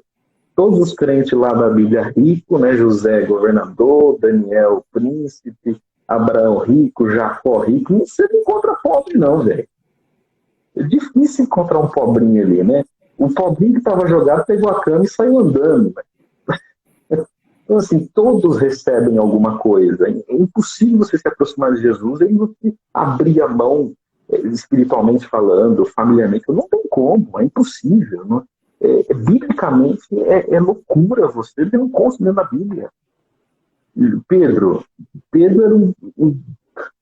Todos os crentes lá da Bíblia rico, né? José governador, Daniel príncipe, Abraão rico, Jacó rico, você não encontra pobre não, velho. É difícil encontrar um pobrinho ali, né? O pobrinho que estava jogado pegou a cama e saiu andando, velho. Então, assim, todos recebem alguma coisa. É impossível você se aproximar de Jesus e não abrir a mão, espiritualmente falando, familiarmente. Não tem como, é impossível. Não? Biblicamente, é loucura você ver um conto dentro da Bíblia. Pedro era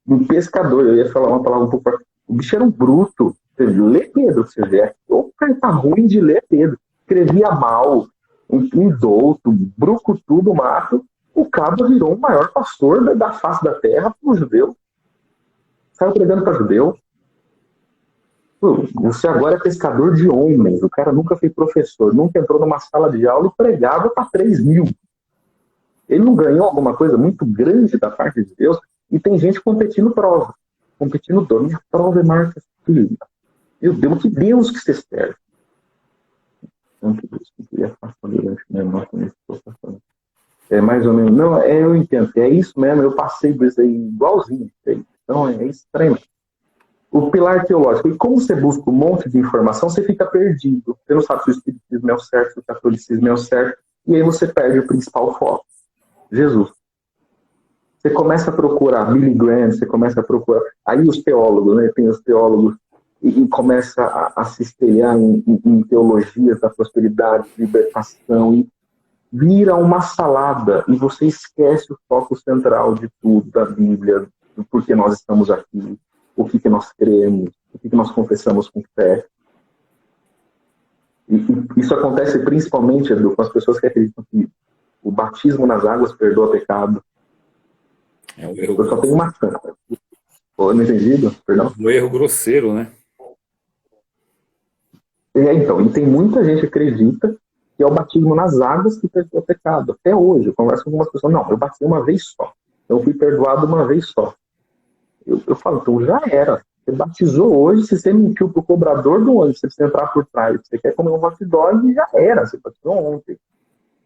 um pescador, eu ia falar uma palavra um pouco... O bicho era um bruto. Lê Pedro, você vê. O cara tá ruim de ler Pedro. Escrevia mal, indouto, brucutu do mato, o cabo virou o maior pastor da face da terra para o judeu. Saiu pregando para judeu. Você agora é pescador de homens. O cara nunca foi professor, nunca entrou numa sala de aula e pregava para 3.000. Ele não ganhou alguma coisa muito grande da parte de Deus. E tem gente competindo prova, competindo dor. Minha prova é maior que a sua. Meu Deus, que Deus que você serve. É mais ou menos. Não, eu entendo. É isso mesmo. Eu passei por isso aí igualzinho. Então é estranho. O pilar teológico. E como você busca um monte de informação, você fica perdido. Você não sabe se o espiritismo é o certo, se o catolicismo é o certo. E aí você perde o principal foco. Jesus. Você começa a procurar Billy Graham, você começa a procurar. Aí os teólogos, né? Tem os teólogos e começa a se espelhar em teologias da prosperidade, libertação, e vira uma salada, e você esquece o foco central de tudo, da Bíblia, do porquê nós estamos aqui, o que nós cremos, o que nós confessamos com fé. E isso acontece principalmente, Edu, com as pessoas que acreditam que o batismo nas águas perdoa pecado. Eu só tenho uma santa. Não entendido? Perdão? Um erro grosseiro, né? Então, e tem muita gente que acredita que é o batismo nas águas que perdoa pecado. Até hoje, eu converso com algumas pessoas, não, eu batizei uma vez só. Eu fui perdoado uma vez só. Eu falo, então já era. Você batizou hoje, se você mentiu pro cobrador do ônibus, se você entrar por trás, você quer comer um hot dog, já era. Você batizou ontem.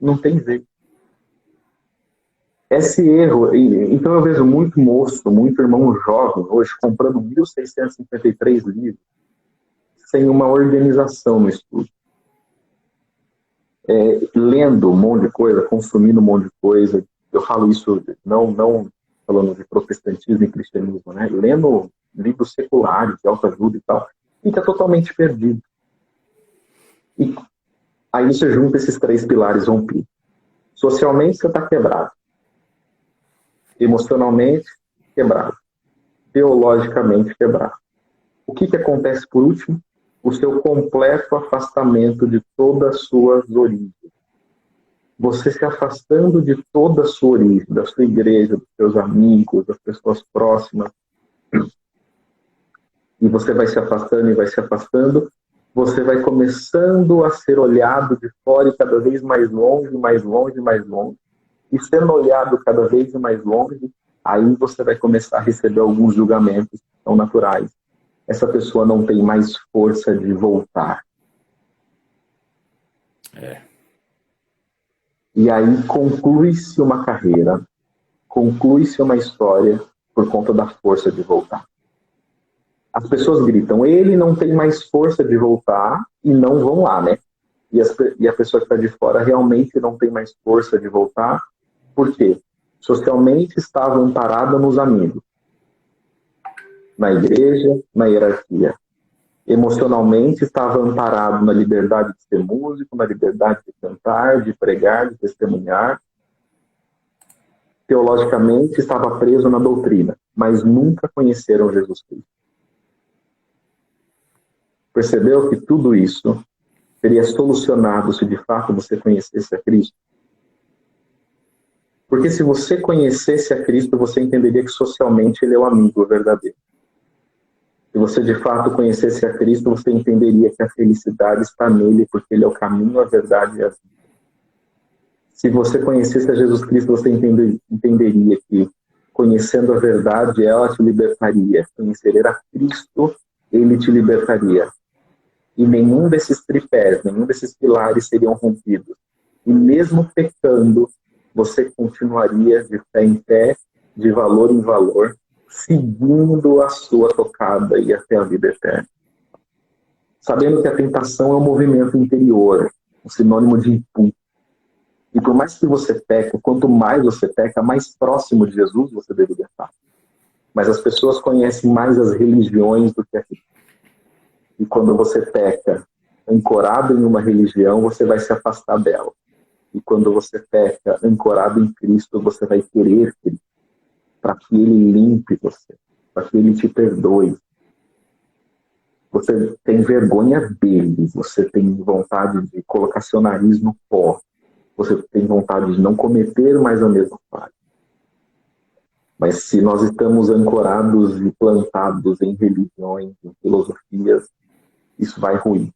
Não tem jeito. Esse erro, então eu vejo muito moço, muito irmão jovem hoje comprando 1.653 livros sem uma organização no estudo. Lendo um monte de coisa, consumindo um monte de coisa. Eu falo isso não falando de protestantismo e cristianismo, né? Lendo livros seculares, de autoajuda e tal, fica totalmente perdido. E aí você junta esses 3 pilares rompidos. Socialmente você está quebrado. Emocionalmente quebrado. Teologicamente quebrado. O que acontece por último? O seu completo afastamento de todas as suas origens. Você se afastando de toda a sua origem, da sua igreja, dos seus amigos, das pessoas próximas. E você vai se afastando e vai se afastando. Você vai começando a ser olhado de fora e cada vez mais longe, mais longe, mais longe. E sendo olhado cada vez mais longe, aí você vai começar a receber alguns julgamentos que são naturais. Essa pessoa não tem mais força de voltar. E aí conclui-se uma carreira, conclui-se uma história por conta da força de voltar. As pessoas gritam, ele não tem mais força de voltar, e não vão lá, né? e a pessoa que está de fora realmente não tem mais força de voltar. Por quê? Socialmente estava amparada nos amigos, na igreja, na hierarquia. Emocionalmente estava amparado na liberdade de ser músico, na liberdade de cantar, de pregar, de testemunhar. Teologicamente estava preso na doutrina, mas nunca conheceram Jesus Cristo. Percebeu que tudo isso seria solucionado se de fato você conhecesse a Cristo? Porque se você conhecesse a Cristo, você entenderia que socialmente ele é o amigo verdadeiro. Se você de fato conhecesse a Cristo, você entenderia que a felicidade está nele, porque ele é o caminho, a verdade e a vida. Se você conhecesse a Jesus Cristo, você entenderia que, conhecendo a verdade, ela te libertaria. Conhecer a Cristo, ele te libertaria. E nenhum desses tripés, nenhum desses pilares seriam rompidos. E mesmo pecando, você continuaria de fé em fé, de valor em valor, seguindo a sua tocada e até a vida eterna. Sabendo que a tentação é um movimento interior, um sinônimo de impulso. E por mais que você peque, quanto mais você peca, mais próximo de Jesus você deveria estar. Mas as pessoas conhecem mais as religiões do que a Cristo. E quando você peca ancorado em uma religião, você vai se afastar dela. E quando você peca ancorado em Cristo, você vai querer Cristo, para que Ele limpe você, para que Ele te perdoe. Você tem vergonha dele, você tem vontade de colocar seu nariz no pó, você tem vontade de não cometer mais a mesma falha. Mas se nós estamos ancorados e plantados em religiões, em filosofias, isso vai ruir.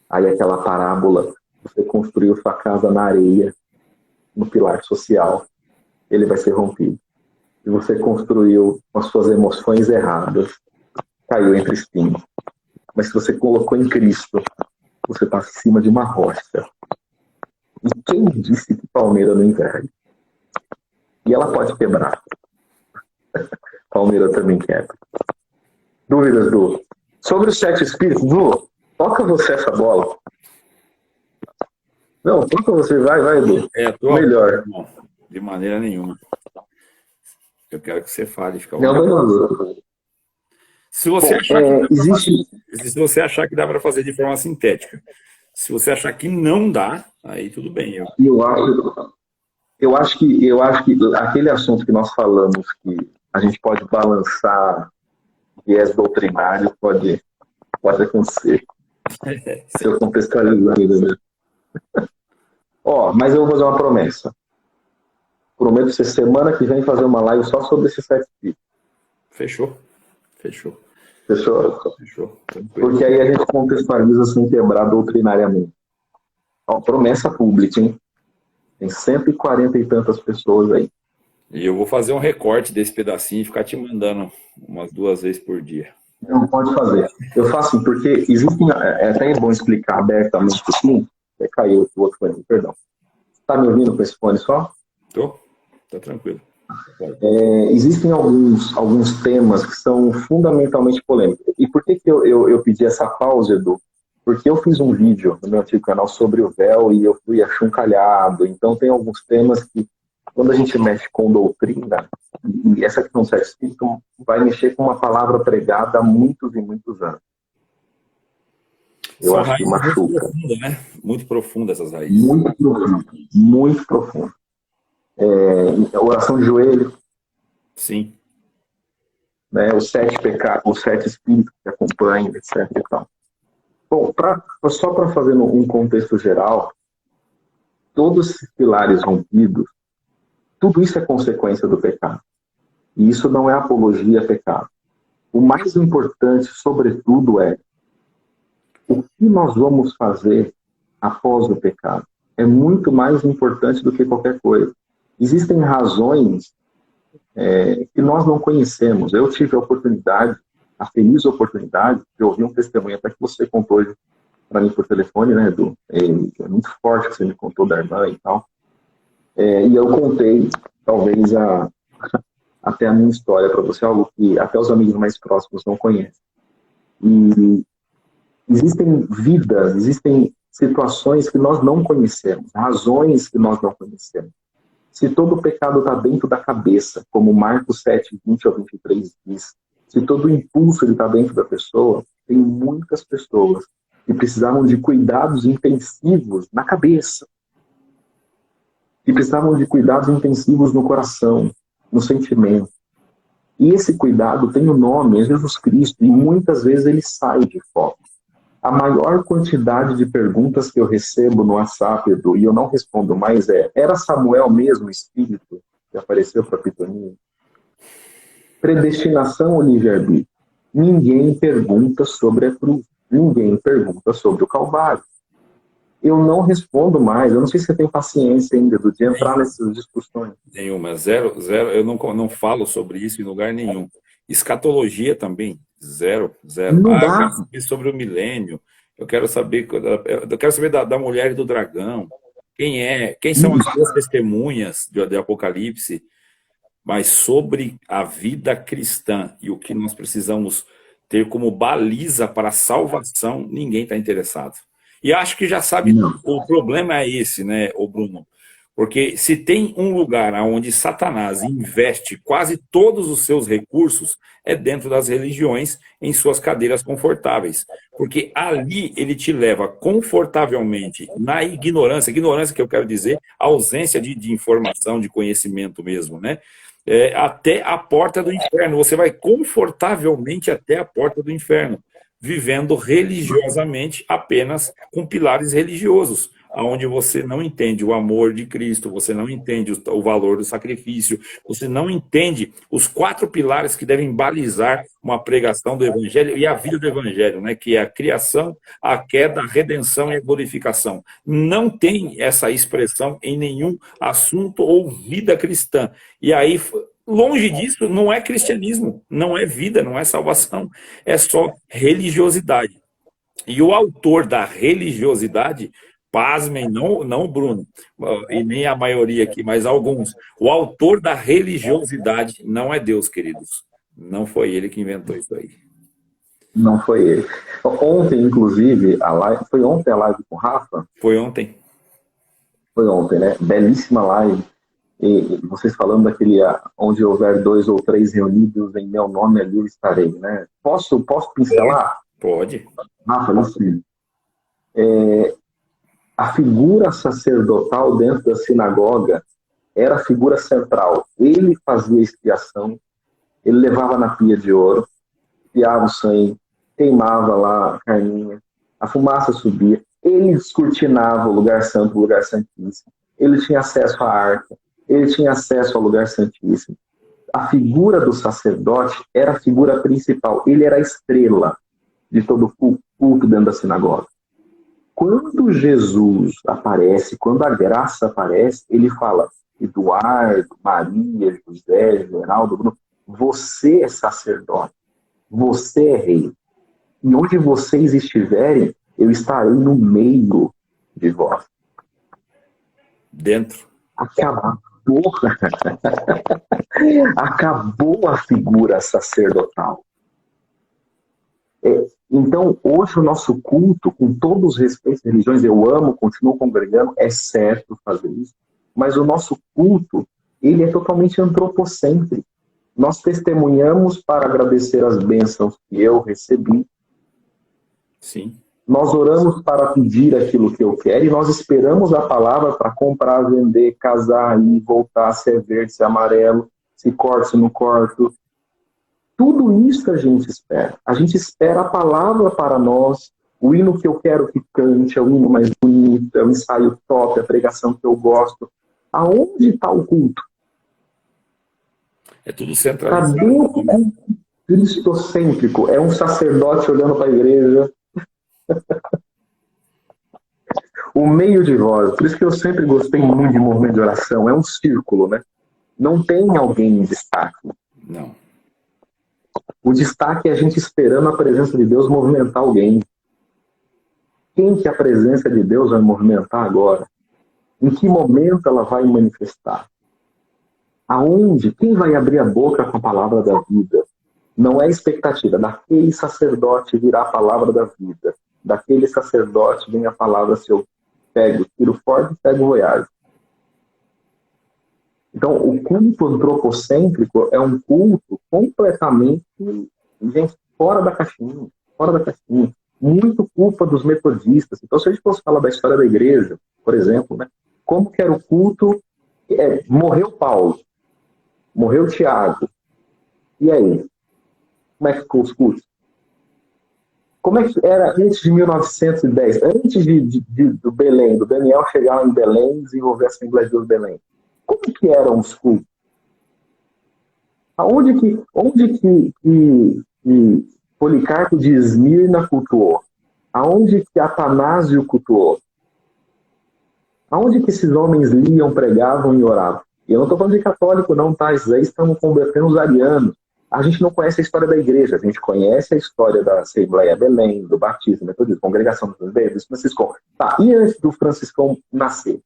Aí aquela parábola, você construiu sua casa na areia, no pilar social, ele vai ser rompido. Se você construiu com as suas emoções erradas, caiu entre espinhos. Mas se você colocou em Cristo, você está acima de uma rocha. E quem disse que palmeira não enverga? E ela pode quebrar. Palmeira também quebra. Dúvidas, Du? Sobre os 7 espíritos, Du, toca você essa bola. Não, toca você, vai, Edu. Melhor. Não, de maneira nenhuma. Eu quero que você fale. Fica não. Se você, se você achar que dá para fazer de forma sintética. Se você achar que não dá, aí tudo bem. Eu acho que aquele assunto que nós falamos, que a gente pode balançar viés doutrinário, pode acontecer. Se eu contextualizar ainda, né? Mas eu vou fazer uma promessa. Prometo ser semana que vem fazer uma live só sobre esses 7 espíritos. Fechou. Porque aí a gente contextualiza sem quebrar doutrinariamente. Promessa pública, hein? Tem 140 e tantas pessoas aí. E eu vou fazer um recorte desse pedacinho e ficar te mandando umas 2 vezes por dia. Não pode fazer. Eu faço porque existem. É até bom explicar abertamente assim. Caiu o outro fone, perdão. Está me ouvindo com esse fone só? Tô. Tá tranquilo. Existem alguns temas que são fundamentalmente polêmicos. E por que eu pedi essa pausa, Edu? Porque eu fiz um vídeo no meu antigo canal sobre o véu e eu fui achuncalhado. Então tem alguns temas que, quando a gente mexe com doutrina, e essa questão do sexo espírito vai mexer com uma palavra pregada há muitos e muitos anos. Eu acho que machuca. Muito profunda essas raízes. Muito profunda. Oração de joelho. Sim. Né, os 7 pecados, os 7 espíritos que acompanham, etc. E tal. Bom, só para fazer um contexto geral, todos esses pilares rompidos, tudo isso é consequência do pecado. E isso não é apologia a pecado. O mais importante, sobretudo, é o que nós vamos fazer após o pecado. É muito mais importante do que qualquer coisa. Existem razões que nós não conhecemos. Eu tive a feliz oportunidade de ouvir um testemunho, até que você contou hoje para mim por telefone, né, Edu? É muito forte que você me contou da irmã e tal. E eu contei, talvez, até a minha história para você, algo que até os amigos mais próximos não conhecem. E existem vidas, existem situações que nós não conhecemos, razões que nós não conhecemos. Se todo o pecado está dentro da cabeça, como Marcos 7, 20 ao 23 diz, se todo o impulso está dentro da pessoa, tem muitas pessoas que precisavam de cuidados intensivos na cabeça, que precisavam de cuidados intensivos no coração, no sentimento. E esse cuidado tem o nome, é Jesus Cristo, e muitas vezes ele sai de foco. A maior quantidade de perguntas que eu recebo no WhatsApp, Edu, e eu não respondo mais, era Samuel mesmo o espírito que apareceu para Pitoninho? Predestinação ou livre-arbítrio? Ninguém pergunta sobre a cruz. Ninguém pergunta sobre o Calvário. Eu não respondo mais. Eu não sei se você tem paciência ainda, Edu, de entrar nessas discussões. Nenhuma. Zero, zero. Eu não falo sobre isso em lugar nenhum. Escatologia também. Zero, zero. Não Eu dá. quero saber sobre o milênio. Eu quero saber da mulher e do dragão. Quem são as duas testemunhas de Apocalipse, mas sobre a vida cristã e o que nós precisamos ter como baliza para a salvação, ninguém está interessado. E acho que já sabe, Não. o problema é esse, né, ô Bruno? Porque se tem um lugar onde Satanás investe quase todos os seus recursos, é dentro das religiões, em suas cadeiras confortáveis. Porque ali ele te leva confortavelmente na ignorância, ignorância que eu quero dizer, ausência de informação, de conhecimento mesmo, né? Até a porta do inferno. Você vai confortavelmente até a porta do inferno, vivendo religiosamente apenas com pilares religiosos, onde você não entende o amor de Cristo, você não entende o valor do sacrifício, você não entende os 4 pilares que devem balizar uma pregação do Evangelho e a vida do Evangelho, né? Que é a criação, a queda, a redenção e a glorificação. Não tem essa expressão em nenhum assunto ou vida cristã. E aí, longe disso, não é cristianismo, não é vida, não é salvação, é só religiosidade. E o autor da religiosidade, pasmem, não o Bruno, e nem a maioria aqui, mas alguns, o autor da religiosidade não é Deus, queridos. Não foi ele que inventou isso aí. Não foi ele. Ontem, inclusive, a live, foi ontem a live com o Rafa? Foi ontem. Foi ontem, né? Belíssima live. E vocês falando daquele onde houver 2 ou 3 reunidos em meu nome, ali eu estarei, né? Posso pincelar? Pode. Rafa, assim, a figura sacerdotal dentro da sinagoga era a figura central. Ele fazia expiação, ele levava na pia de ouro, piava o sangue, queimava lá a carninha, a fumaça subia, ele descortinava o lugar santo, o lugar santíssimo, ele tinha acesso à arca, ele tinha acesso ao lugar santíssimo. A figura do sacerdote era a figura principal, ele era a estrela de todo o culto dentro da sinagoga. Quando Jesus aparece, quando a graça aparece, ele fala: Eduardo, Maria, José, Geraldo, Bruno, você é sacerdote, você é rei. E onde vocês estiverem, eu estarei no meio de vós. Dentro. Acabou a figura sacerdotal. Então, hoje o nosso culto, com todos os respeitos às religiões, eu amo, continuo congregando, é certo fazer isso, mas o nosso culto, ele é totalmente antropocêntrico. Nós testemunhamos para agradecer as bênçãos que eu recebi. Sim. Nós oramos para pedir aquilo que eu quero e nós esperamos a palavra para comprar, vender, casar, ir, voltar, se é verde, se é amarelo, se corto, se não corto. Tudo isso a gente espera. A gente espera a palavra para nós, o hino que eu quero que cante, é o hino mais bonito, é o ensaio top, a pregação que eu gosto. Aonde está o culto? É tudo centralizado. Cadê o culto cristocêntrico? É um sacerdote olhando para a igreja. O meio de voz. Por isso que eu sempre gostei muito de movimento de oração. É um círculo, né? Não tem alguém em destaque. Não. O destaque é a gente esperando a presença de Deus movimentar alguém. Quem que a presença de Deus vai movimentar agora? Em que momento ela vai manifestar? Aonde? Quem vai abrir a boca com a palavra da vida? Não é expectativa. Daquele sacerdote virá a palavra da vida. daquele sacerdote vem a palavra se eu pego, tiro forte e pego voyage. Então, o culto antropocêntrico é um culto completamente, gente, fora da caixinha, fora da caixinha. Muito culpa dos metodistas. Então, se a gente fosse falar da história da igreja, por exemplo, né, como que era o culto? Morreu Paulo, morreu Tiago. E aí? Como é que ficou os cultos? Como é que era antes de 1910? Antes do Belém, do Daniel chegar em Belém e desenvolver a Assembleia de Deus de Belém? Como que eram os cultos? Onde que Policarpo de Esmirna cultuou? Aonde que Atanásio cultuou? Aonde que esses homens liam, pregavam e oravam? E eu não estou falando de católico não, tá? Esses aí estão convertendo os arianos. A gente não conhece a história da igreja, a gente conhece a história da Assembleia Belém, do batismo, metodismo, congregação dos Betos, Franciscão. Tá, e antes do Franciscão nascer?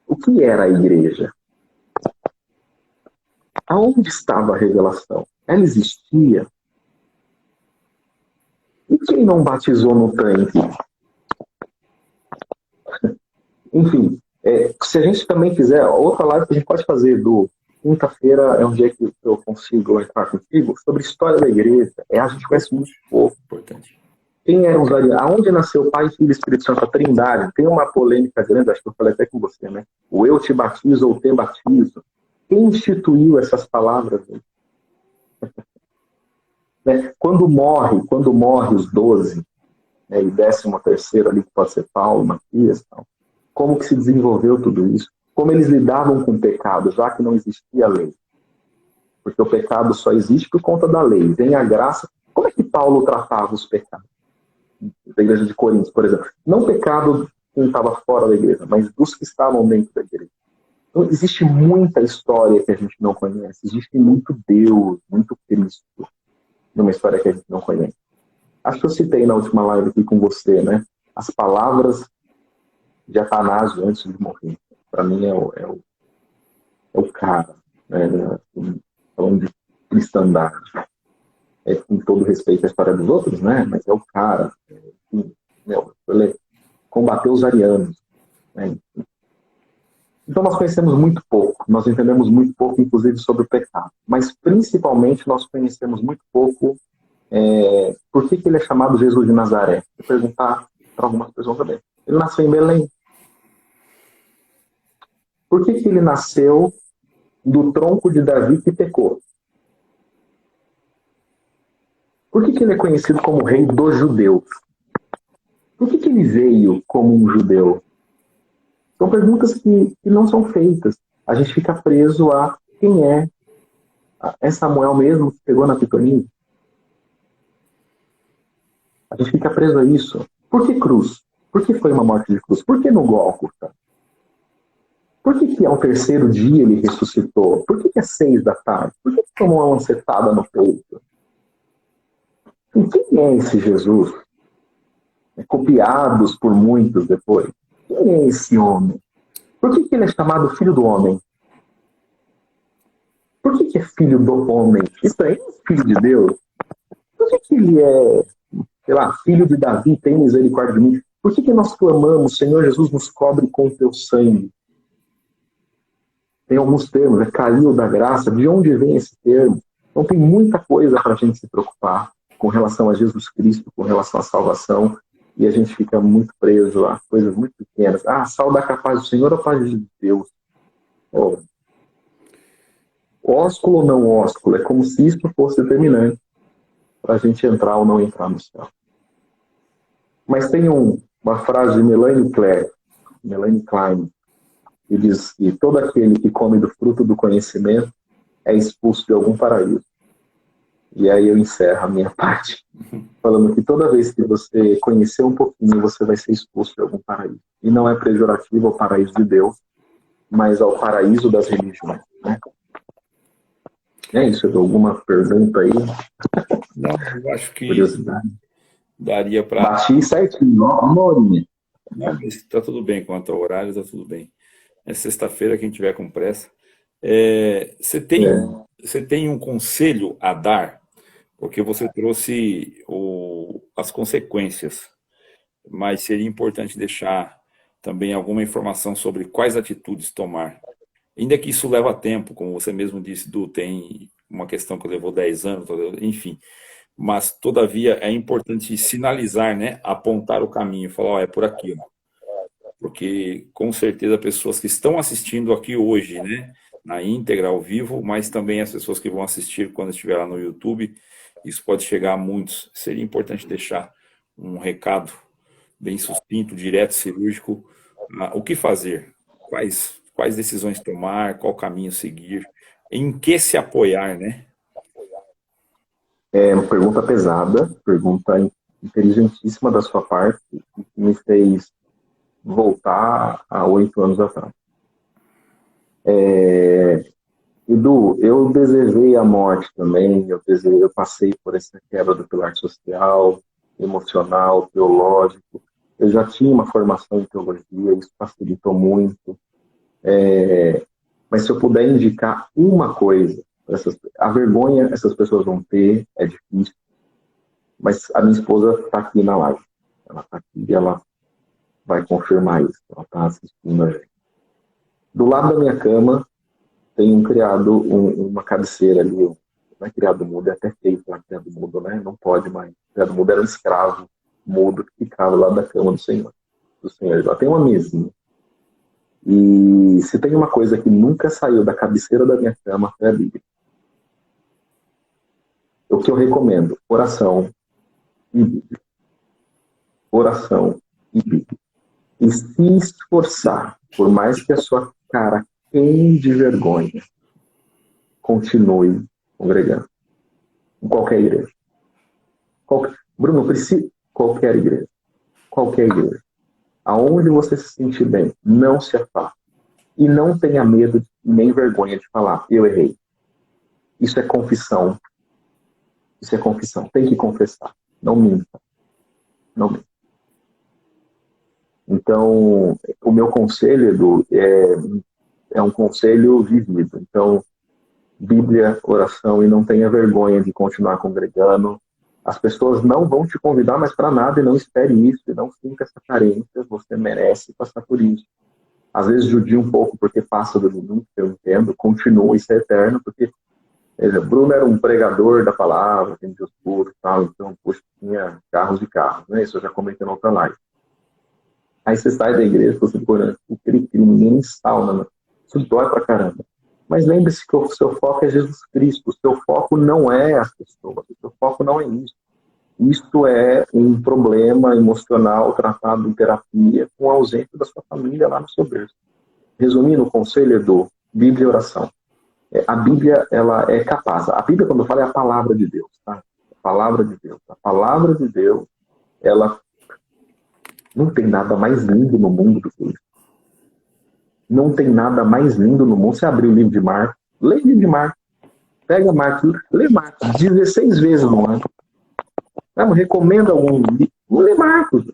O que era a igreja? Aonde estava a revelação? Ela existia? E quem não batizou no tanque? Enfim, se a gente também fizer outra live que a gente pode fazer do quinta-feira, é um dia que eu consigo entrar contigo, sobre história da igreja. A gente conhece muito pouco. Importante. Quem eram os arianos? Aonde nasceu o Pai, Filho e Espírito Santo, a Trindade? Tem uma polêmica grande, acho que eu falei até com você, né? O eu te batizo ou te batizo. Quem instituiu essas palavras? Né? Quando morre os 12, né, e 13º ali, que pode ser Paulo, Matias, tal, como que se desenvolveu tudo isso? Como eles lidavam com o pecado, já que não existia lei? Porque o pecado só existe por conta da lei. Vem a graça. Como é que Paulo tratava os pecados? Da igreja de Corinto, por exemplo. Não pecado de quem estava fora da igreja, mas dos que estavam dentro da igreja. Então, existe muita história que a gente não conhece. Existe muito Deus, muito Cristo, numa história que a gente não conhece. Acho que eu citei na última live aqui com você, né? As palavras de Atanásio antes de morrer. Para mim é o cara, né? Falando de cristandade. Com todo respeito à história dos outros, né? Mas é o cara. Ele combateu os arianos. Né? Então nós conhecemos muito pouco. Nós entendemos muito pouco, inclusive, sobre o pecado. Mas, principalmente, nós conhecemos muito pouco por que ele é chamado Jesus de Nazaré. Vou perguntar para algumas pessoas também. Ele nasceu em Belém. Por que ele nasceu do tronco de Davi que pecou? Por que ele é conhecido como rei dos judeus? Por que ele veio como um judeu? São perguntas que não são feitas. A gente fica preso a quem é. É Samuel mesmo que pegou na pitoninha? A gente fica preso a isso. Por que cruz? Por que foi uma morte de cruz? Por que no Gólgota? Por que ao terceiro dia ele ressuscitou? Por que é 6 da tarde? Por que tomou uma lancetada no peito? E quem é esse Jesus? Copiados por muitos depois. Quem é esse homem? Por que ele é chamado filho do homem? Por que é filho do homem? Isso aí é filho de Deus? Por que ele é, sei lá, filho de Davi, tem misericórdia de mim? Por que nós clamamos, Senhor Jesus, nos cobre com o teu sangue? Tem alguns termos, caiu da graça. De onde vem esse termo? Então tem muita coisa para a gente se preocupar com relação a Jesus Cristo, com relação à salvação, e a gente fica muito preso a coisas muito pequenas. Saudar a paz do Senhor ou a paz de Deus? Ósculo ou não ósculo? É como se isso fosse determinante para a gente entrar ou não entrar no céu. Mas tem uma frase de Melanie Klein, que diz que todo aquele que come do fruto do conhecimento é expulso de algum paraíso. E aí eu encerro a minha parte, falando que toda vez que você conhecer um pouquinho, você vai ser expulso de algum paraíso. E não é pejorativo ao paraíso de Deus, mas ao paraíso das religiões. Né? É isso, eu dou alguma pergunta aí? Não, eu acho que curiosidade. Daria para... Bati certinho, uma horinha. Não, mas está tudo bem, quanto ao horário, está tudo bem. É sexta-feira, quem tiver com pressa. Você tem um conselho a dar? Porque você trouxe as consequências, mas seria importante deixar também alguma informação sobre quais atitudes tomar. Ainda que isso leva tempo, como você mesmo disse, Du, tem uma questão que levou 10 anos, enfim. Mas, todavia, é importante sinalizar, né? Apontar o caminho, falar, ó, é por aqui, ó. Porque, com certeza, pessoas que estão assistindo aqui hoje, né? Na íntegra, ao vivo, mas também as pessoas que vão assistir quando estiver lá no YouTube, isso pode chegar a muitos. Seria importante deixar um recado bem sucinto, direto, cirúrgico, o que fazer, quais decisões tomar, qual caminho seguir, em que se apoiar, né? É uma pergunta pesada, pergunta inteligentíssima da sua parte, que me fez voltar a 8 anos atrás. Edu, eu desejei a morte também, eu passei por essa quebra do pilar social, emocional, teológico. Eu já tinha uma formação em teologia, isso facilitou muito. Mas se eu puder indicar uma coisa, a vergonha essas pessoas vão ter, é difícil, mas a minha esposa está aqui na live. Ela está aqui e ela vai confirmar isso. Ela está assistindo a gente. Do lado da minha cama, tem criado uma cabeceira ali. Não é criado mudo, é até feio falar criado mudo, né? Não pode mais. Criado mudo era um escravo mudo que ficava lá da cama do Senhor. Lá tem uma mesinha. E se tem uma coisa que nunca saiu da cabeceira da minha cama, é a Bíblia. O que eu recomendo? Oração e Bíblia. Oração e Bíblia. E se esforçar, por mais que a sua cara queime de vergonha, continue congregando. Em qualquer igreja. Bruno, precisa. Qualquer igreja. Qualquer igreja. Aonde você se sentir bem, não se afaste. E não tenha medo nem vergonha de falar, eu errei. Isso é confissão. Isso é confissão. Tem que confessar. Não minta. Não minta. Então, o meu conselho, Edu, é um conselho vivido. Então, Bíblia, oração, e não tenha vergonha de continuar congregando. As pessoas não vão te convidar mais para nada e não espere isso, e não sinta essa carência, você merece passar por isso. Às vezes judia um pouco porque passa do limite, eu entendo, continua, isso é eterno, porque Bruno era um pregador da palavra, tem Deus puro e tal, então, poxa, tinha carros e carros, né? Isso eu já comentei na outra live. Aí você sai da igreja, você por aquele ninguém sauna, né? Isso dói pra caramba. Mas lembre-se que o seu foco é Jesus Cristo, o seu foco não é as pessoas, o seu foco não é isso. Isto é um problema emocional tratado em terapia com a ausência da sua família lá no seu berço. Resumindo o conselho do Bíblia e oração. A Bíblia, ela é capaz. A Bíblia, quando eu falo, é a palavra de Deus. Tá? A palavra de Deus. A palavra de Deus, ela não tem nada mais lindo no mundo do que isso. Não tem nada mais lindo no mundo. Você abriu o livro de Marcos, lê o livro de Marcos. Pega Marcos, lê Marcos 16 vezes no ano. Não, recomendo algum livro. Lê Marcos.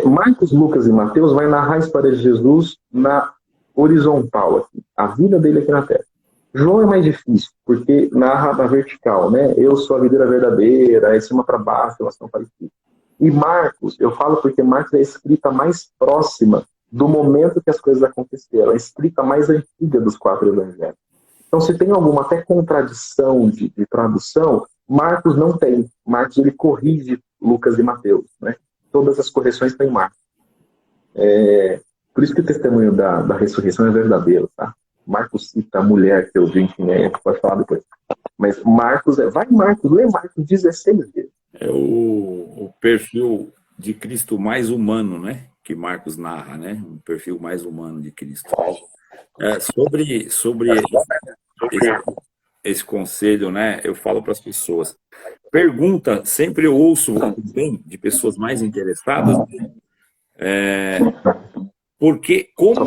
Marcos, Lucas e Mateus vai narrar a história de Jesus na horizontal, aqui, a vida dele aqui na Terra. João é mais difícil, porque narra na vertical, né? Eu sou a videira verdadeira, é cima para baixo, elas são parecidas. E Marcos, eu falo porque Marcos é a escrita mais próxima do momento que as coisas aconteceram, a escrita mais antiga dos 4 evangelhos. Então, se tem alguma até contradição de tradução, Marcos não tem. Marcos, ele corrige Lucas e Mateus, né? Todas as correções tem Marcos. Por isso que o testemunho da ressurreição é verdadeiro, tá? Marcos cita a mulher que eu vi, enfim, a gente pode falar depois. Mas Marcos, vai Marcos, lê Marcos 16 vezes. É o perfil de Cristo mais humano, né? Que Marcos narra, né? Um perfil mais humano de Cristo. Sobre esse conselho, né? Eu falo para as pessoas. Pergunta, sempre eu ouço bem de pessoas mais interessadas, porque como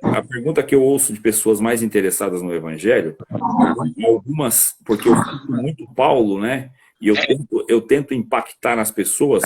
a pergunta que eu ouço de pessoas mais interessadas no Evangelho, algumas, porque eu sinto muito Paulo, né? E eu tento impactar nas pessoas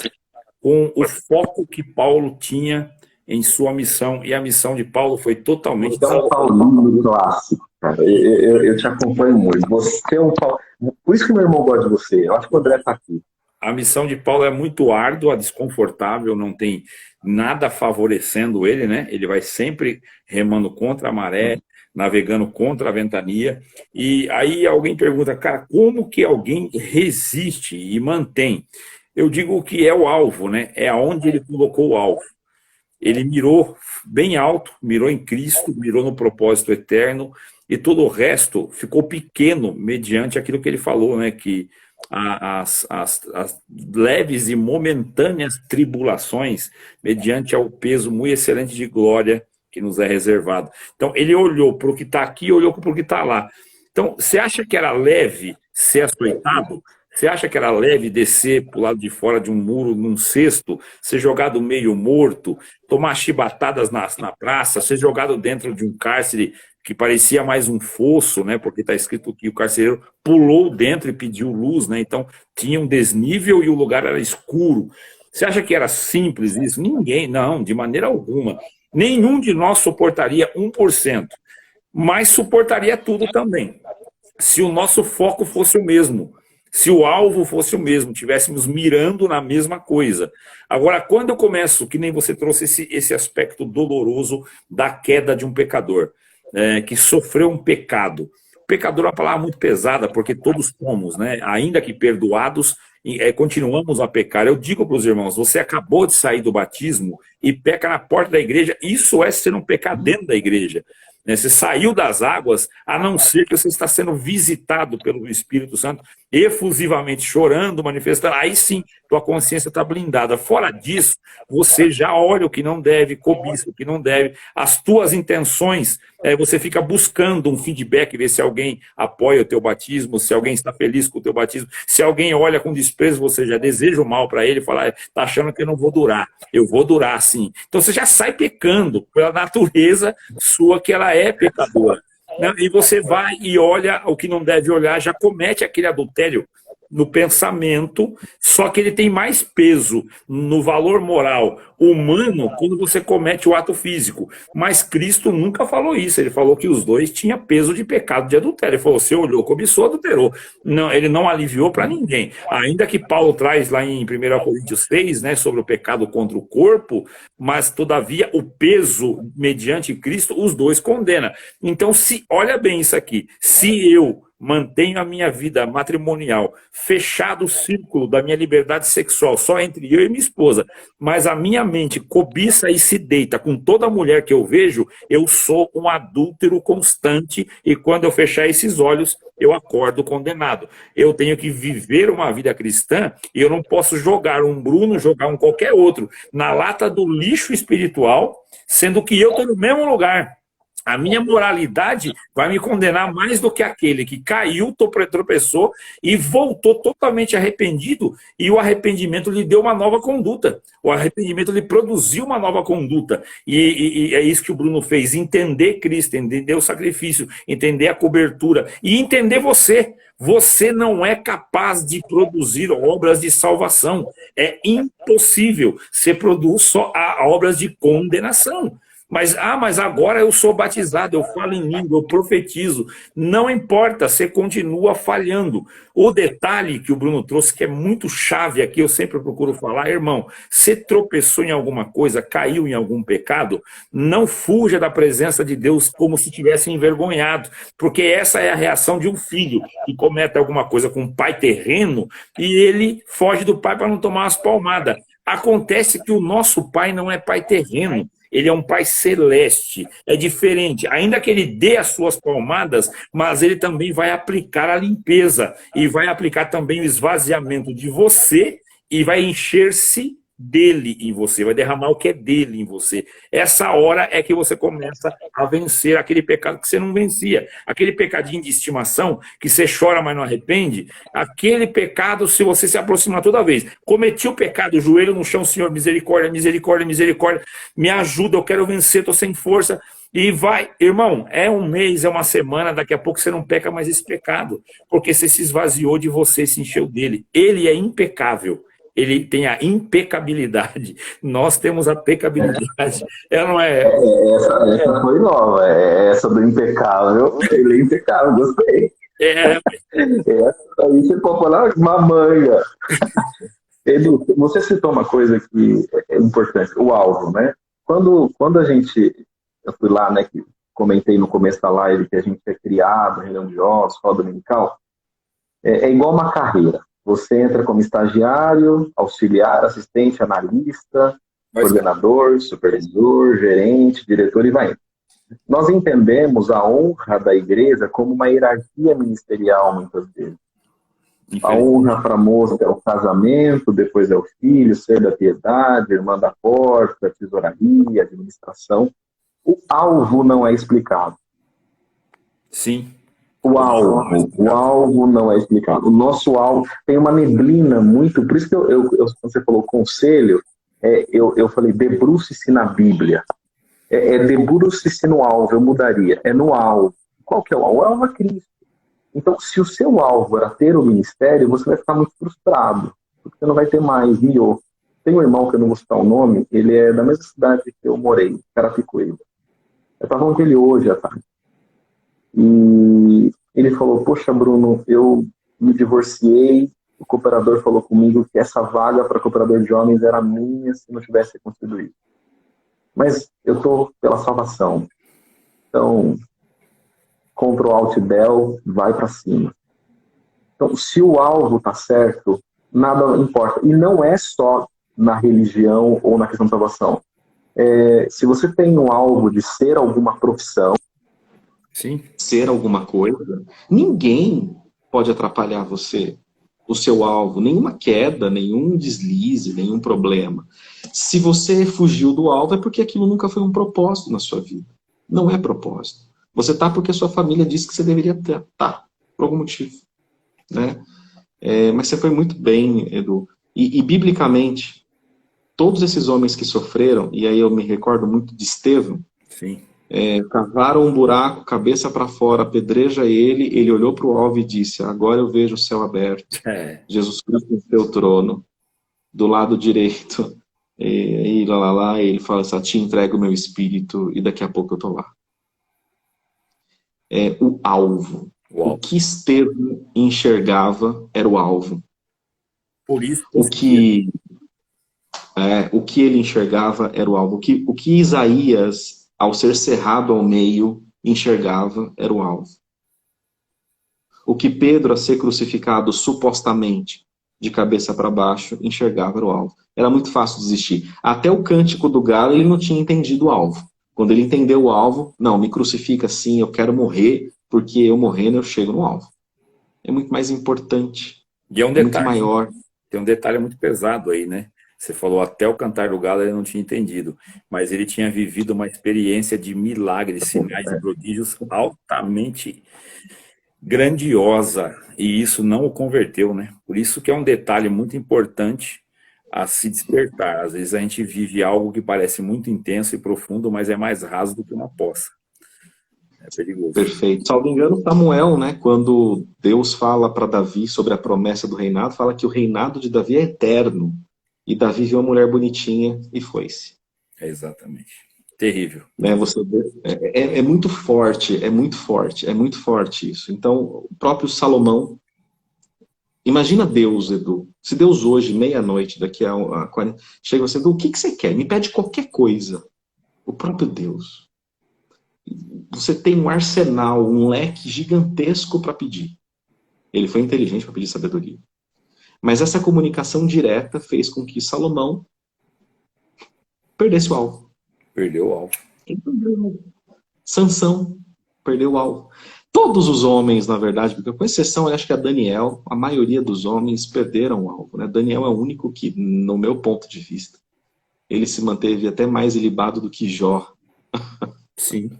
com o foco que Paulo tinha em sua missão, e a missão de Paulo foi totalmente Você é um Paulinho clássico, cara. Eu te acompanho muito. Você é um Paulo. Por isso que meu irmão gosta de você. Eu acho que o André tá aqui. A missão de Paulo é muito árdua, desconfortável, não tem nada favorecendo ele, né? Ele vai sempre remando contra a maré, navegando contra a ventania. E aí alguém pergunta, cara, como que alguém resiste e mantém? Eu digo que é o alvo, né? É aonde ele colocou o alvo. Ele mirou bem alto, mirou em Cristo, mirou no propósito eterno, e todo o resto ficou pequeno mediante aquilo que ele falou, né? Que as leves e momentâneas tribulações, mediante ao peso muito excelente de glória que nos é reservado. Então, ele olhou para o que está aqui e olhou para o que está lá. Então, você acha que era leve ser açoitado? Você acha que era leve descer para o lado de fora de um muro, num cesto, ser jogado meio morto, tomar chibatadas na praça, ser jogado dentro de um cárcere que parecia mais um fosso, né? Porque está escrito que o carcereiro pulou dentro e pediu luz, né? Então tinha um desnível e o lugar era escuro. Você acha que era simples isso? Ninguém, não, de maneira alguma. Nenhum de nós suportaria 1%, mas suportaria tudo também. Se o nosso foco fosse o mesmo, se o alvo fosse o mesmo, tivéssemos mirando na mesma coisa. Agora, quando eu começo, que nem você trouxe esse aspecto doloroso da queda de um pecador, que sofreu um pecado. Pecador é uma palavra muito pesada, porque todos somos, né? Ainda que perdoados, continuamos a pecar. Eu digo para os irmãos, você acabou de sair do batismo e peca na porta da igreja, isso é ser um pecar dentro da igreja. Você saiu das águas, a não ser que você está sendo visitado pelo Espírito Santo, efusivamente chorando, manifestando, aí sim, tua consciência está blindada. Fora disso, você já olha o que não deve, cobiça o que não deve, as tuas intenções, você fica buscando um feedback, ver se alguém apoia o teu batismo, se alguém está feliz com o teu batismo, se alguém olha com desprezo, você já deseja o mal para ele, fala, está achando que eu não vou durar, eu vou durar sim. Então você já sai pecando pela natureza sua, que ela é pecadora. E você vai e olha o que não deve olhar, já comete aquele adultério no pensamento, só que ele tem mais peso no valor moral humano quando você comete o ato físico. Mas Cristo nunca falou isso, ele falou que os dois tinham peso de pecado de adultério. Ele falou, você olhou, cobiçou, adulterou. Não, ele não aliviou para ninguém. Ainda que Paulo traz lá em 1 Coríntios 6, né, sobre o pecado contra o corpo, mas todavia o peso mediante Cristo, os dois condena. Então, olha bem isso aqui, se eu mantenho a minha vida matrimonial, fechado o círculo da minha liberdade sexual, só entre eu e minha esposa, mas a minha mente cobiça e se deita com toda mulher que eu vejo, eu sou um adúltero constante e quando eu fechar esses olhos, eu acordo condenado. Eu tenho que viver uma vida cristã e eu não posso jogar um Bruno, jogar um qualquer outro na lata do lixo espiritual, sendo que eu estou no mesmo lugar. A minha moralidade vai me condenar mais do que aquele que caiu, tropeçou e voltou totalmente arrependido, e o arrependimento lhe deu uma nova conduta. O arrependimento lhe produziu uma nova conduta. E é isso que o Bruno fez, entender Cristo, entender o sacrifício, entender a cobertura e entender você. Você não é capaz de produzir obras de salvação. É impossível. Você produz só obras de condenação. Mas agora eu sou batizado, eu falo em língua, eu profetizo. Não importa, você continua falhando. O detalhe que o Bruno trouxe, que é muito chave aqui, eu sempre procuro falar, irmão, você tropeçou em alguma coisa, caiu em algum pecado, não fuja da presença de Deus como se tivesse envergonhado, porque essa é a reação de um filho que comete alguma coisa com um pai terreno e ele foge do pai para não tomar umas palmadas. Acontece que o nosso pai não é pai terreno. Ele é um pai celeste, é diferente. Ainda que ele dê as suas palmadas, mas ele também vai aplicar a limpeza e vai aplicar também o esvaziamento de você e vai encher-se dele em você, vai derramar o que é dele em você. Essa hora é que você começa a vencer aquele pecado que você não vencia. Aquele pecadinho de estimação, que você chora, mas não arrepende, aquele pecado, se você se aproximar toda vez, cometi o pecado, joelho no chão, Senhor, misericórdia, misericórdia, misericórdia, me ajuda, eu quero vencer, estou sem força, e vai, irmão, é um mês, é uma semana, daqui a pouco você não peca mais esse pecado, porque você se esvaziou de você, se encheu dele. Ele é impecável. ele tem a impecabilidade. Nós temos a pecabilidade. Ela não é. Essa foi nova. Essa do impecável. Ele é impecável, gostei. É, Essa aí você pode falar uma manga. Edu, você citou uma coisa que é importante, o alvo, né? Quando a gente, eu fui lá, né, que comentei no começo da live que a gente é criado, reunião de ossos, escola dominical, é igual uma carreira. Você entra como estagiário, auxiliar, assistente, analista, mas coordenador, supervisor, gerente, diretor e vai indo. Nós entendemos a honra da igreja como uma hierarquia ministerial, muitas vezes. A honra para a moça é o casamento, depois é o filho, ser da piedade, irmã da porta, tesouraria, administração. O alvo não é explicado. sim. O alvo não é explicado. O nosso alvo tem uma neblina muito. Por isso que quando você falou conselho, eu falei debruce-se na Bíblia. Debruce-se no alvo, eu mudaria. É no alvo. Qual que é o alvo? O alvo é Cristo. Então, se o seu alvo era ter o ministério, você vai ficar muito frustrado, porque você não vai ter mais, miou. Tem um irmão, que eu não vou citar o nome, ele é da mesma cidade que eu morei, Carapicuíba. Eu estava falando com ele hoje à tarde. E ele falou, poxa, Bruno, eu me divorciei, o cooperador falou comigo que essa vaga para cooperador de homens era minha se não tivesse acontecido isso. Mas eu estou pela salvação. Então, Ctrl Alt Del, vai para cima. Então, se o alvo está certo, nada importa. E não é só na religião ou na questão de salvação. Se você tem um alvo de ser alguma profissão, Sim. ser alguma coisa, ninguém pode atrapalhar você, o seu alvo, nenhuma queda, nenhum deslize, nenhum problema. Se você fugiu do alvo, é porque aquilo nunca foi um propósito na sua vida. Não é propósito. Você está porque a sua família disse que você deveria estar, por algum motivo. Né? Mas você foi muito bem, Edu. E biblicamente, todos esses homens que sofreram, e aí eu me recordo muito de Estevão, Sim. Cavaram um buraco, cabeça para fora, apedreja ele, ele olhou para o alvo e disse, agora eu vejo o céu aberto, Jesus Cristo em seu trono, do lado direito, e lá, e ele fala assim, te entrego o meu espírito, e daqui a pouco eu estou lá. O alvo. O que Estevão enxergava era o alvo. Por isso. O que ele enxergava era o alvo. O que Isaías, ao ser cerrado ao meio, enxergava era o alvo. O que Pedro, a ser crucificado supostamente de cabeça para baixo, enxergava era o alvo. Era muito fácil desistir. Até o cântico do galo ele não tinha entendido o alvo. Quando ele entendeu o alvo, não, me crucifica sim, eu quero morrer, porque eu morrendo eu chego no alvo. É muito mais importante. E é um detalhe, muito maior. Tem um detalhe muito pesado aí, né? Você falou até o cantar do galo ele não tinha entendido, mas ele tinha vivido uma experiência de milagres, sinais e prodígios altamente grandiosa, e isso não o converteu, né? Por isso que é um detalhe muito importante a se despertar. Às vezes a gente vive algo que parece muito intenso e profundo, mas é mais raso do que uma poça. É perigoso. Perfeito. Salvo engano, Samuel, né, quando Deus fala para Davi sobre a promessa do reinado, fala que o reinado de Davi é eterno. E Davi viu uma mulher bonitinha e foi-se. Exatamente. Terrível. Né, é muito forte, é muito forte, é muito forte isso. Então, o próprio Salomão, imagina Deus, Edu. Se Deus hoje, meia-noite, daqui a 40, chega você, Edu, o que você quer? Me pede qualquer coisa. O próprio Deus. Você tem um arsenal, um leque gigantesco para pedir. Ele foi inteligente para pedir sabedoria. Mas essa comunicação direta fez com que Salomão perdesse o alvo. Perdeu o alvo. Sansão perdeu o alvo. Todos os homens, na verdade, porque com exceção, eu acho que a Daniel, a maioria dos homens perderam o alvo. Né? Daniel é o único que, no meu ponto de vista, ele se manteve até mais ilibado do que Jó. Sim.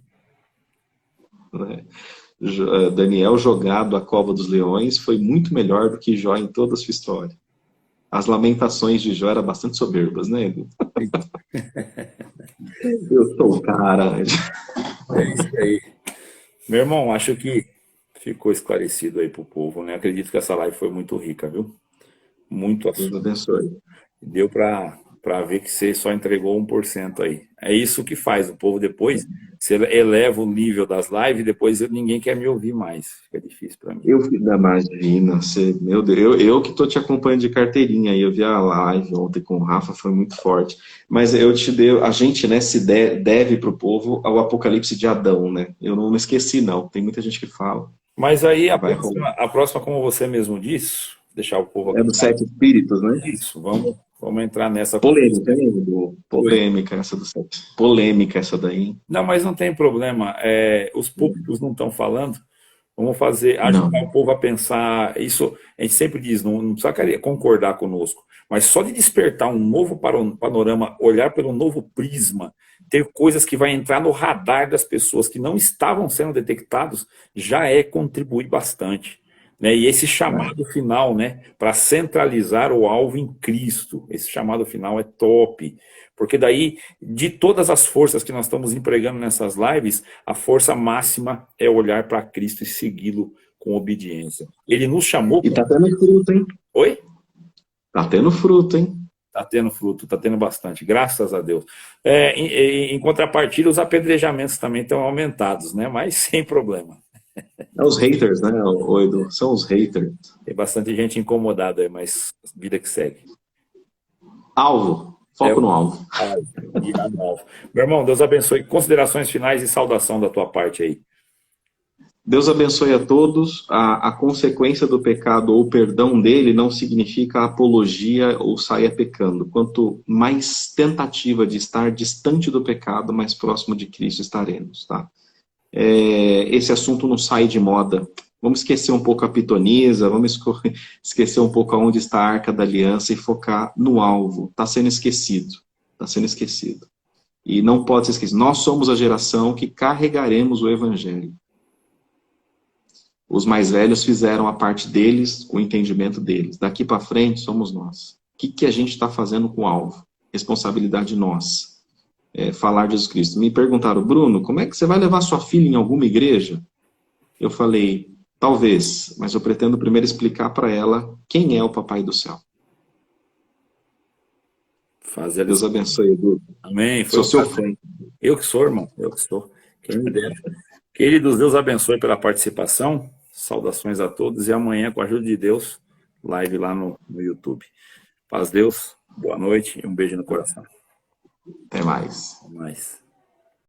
Né? Daniel jogado à cova dos leões foi muito melhor do que Jó em toda a sua história. As lamentações de Jó eram bastante soberbas, né, Edu? Eu sou o cara. É isso aí. Meu irmão, acho que ficou esclarecido aí pro povo, né? Acredito que essa live foi muito rica, viu? muito Deus assunto. abençoe. Deu para ver que você só entregou 1% aí. É isso que faz o povo depois. Você eleva o nível das lives e depois ninguém quer me ouvir mais. Fica difícil para mim. Eu da imagina, você, meu Deus, eu que estou te acompanhando de carteirinha aí, eu vi a live ontem com o Rafa, foi muito forte. Mas eu te dei, a gente, né, se deve para o povo ao Apocalipse de Adão, né? Eu não me esqueci, não. Tem muita gente que fala. Mas aí Vai rolar. a próxima, como você mesmo disse, deixar o povo É aqui. dos sete espíritos, né? Isso, vamos entrar nessa Polêmica, conversa. hein, Edu? Polêmica essa do sete. Polêmica essa daí, hein? Não, mas não tem problema. Os públicos não estão falando. Vamos fazer, Não. ajudar o povo a pensar. Isso a gente sempre diz, não precisa concordar conosco, mas só de despertar um novo panorama, olhar pelo novo prisma, ter coisas que vai entrar no radar das pessoas que não estavam sendo detectados, já é contribuir bastante. Né? E esse chamado final, né, para centralizar o alvo em Cristo, esse chamado final é top. Porque daí, de todas as forças que nós estamos empregando nessas lives, a força máxima é olhar para Cristo e segui-lo com obediência. Ele nos chamou. E tá tendo fruto, hein? Oi? Tá tendo fruto, hein? Tá tendo fruto, tá tendo bastante, graças a Deus. Em contrapartida, os apedrejamentos também estão aumentados, né? Mas sem problema. É os haters, né, Edu? São os haters. Tem bastante gente incomodada aí, mas vida que segue. Alvo. Foco no alvo. Meu irmão, Deus abençoe. Considerações finais e saudação da tua parte aí. Deus abençoe a todos. A consequência do pecado ou o perdão dele não significa apologia ou saia pecando. Quanto mais tentativa de estar distante do pecado, mais próximo de Cristo estaremos, tá? Esse assunto não sai de moda. Vamos esquecer um pouco a pitonisa, vamos esquecer um pouco aonde está a Arca da Aliança e focar no alvo. Está sendo esquecido. Está sendo esquecido. E não pode ser esquecido. Nós somos a geração que carregaremos o Evangelho. Os mais velhos fizeram a parte deles, o entendimento deles. Daqui para frente somos nós. O que a gente está fazendo com o alvo? Responsabilidade nossa. Falar de Jesus Cristo. Me perguntaram, Bruno, como é que você vai levar sua filha em alguma igreja? Eu falei, talvez, mas eu pretendo primeiro explicar para ela quem é o Papai do Céu. Deus abençoe, Edu. Amém. Sou seu fã. Eu que sou, irmão. Eu que sou. Quem me dera. Queridos, Deus abençoe pela participação. Saudações a todos. E amanhã, com a ajuda de Deus, live lá no YouTube. Paz, Deus. Boa noite e um beijo no coração. Até mais. Até mais.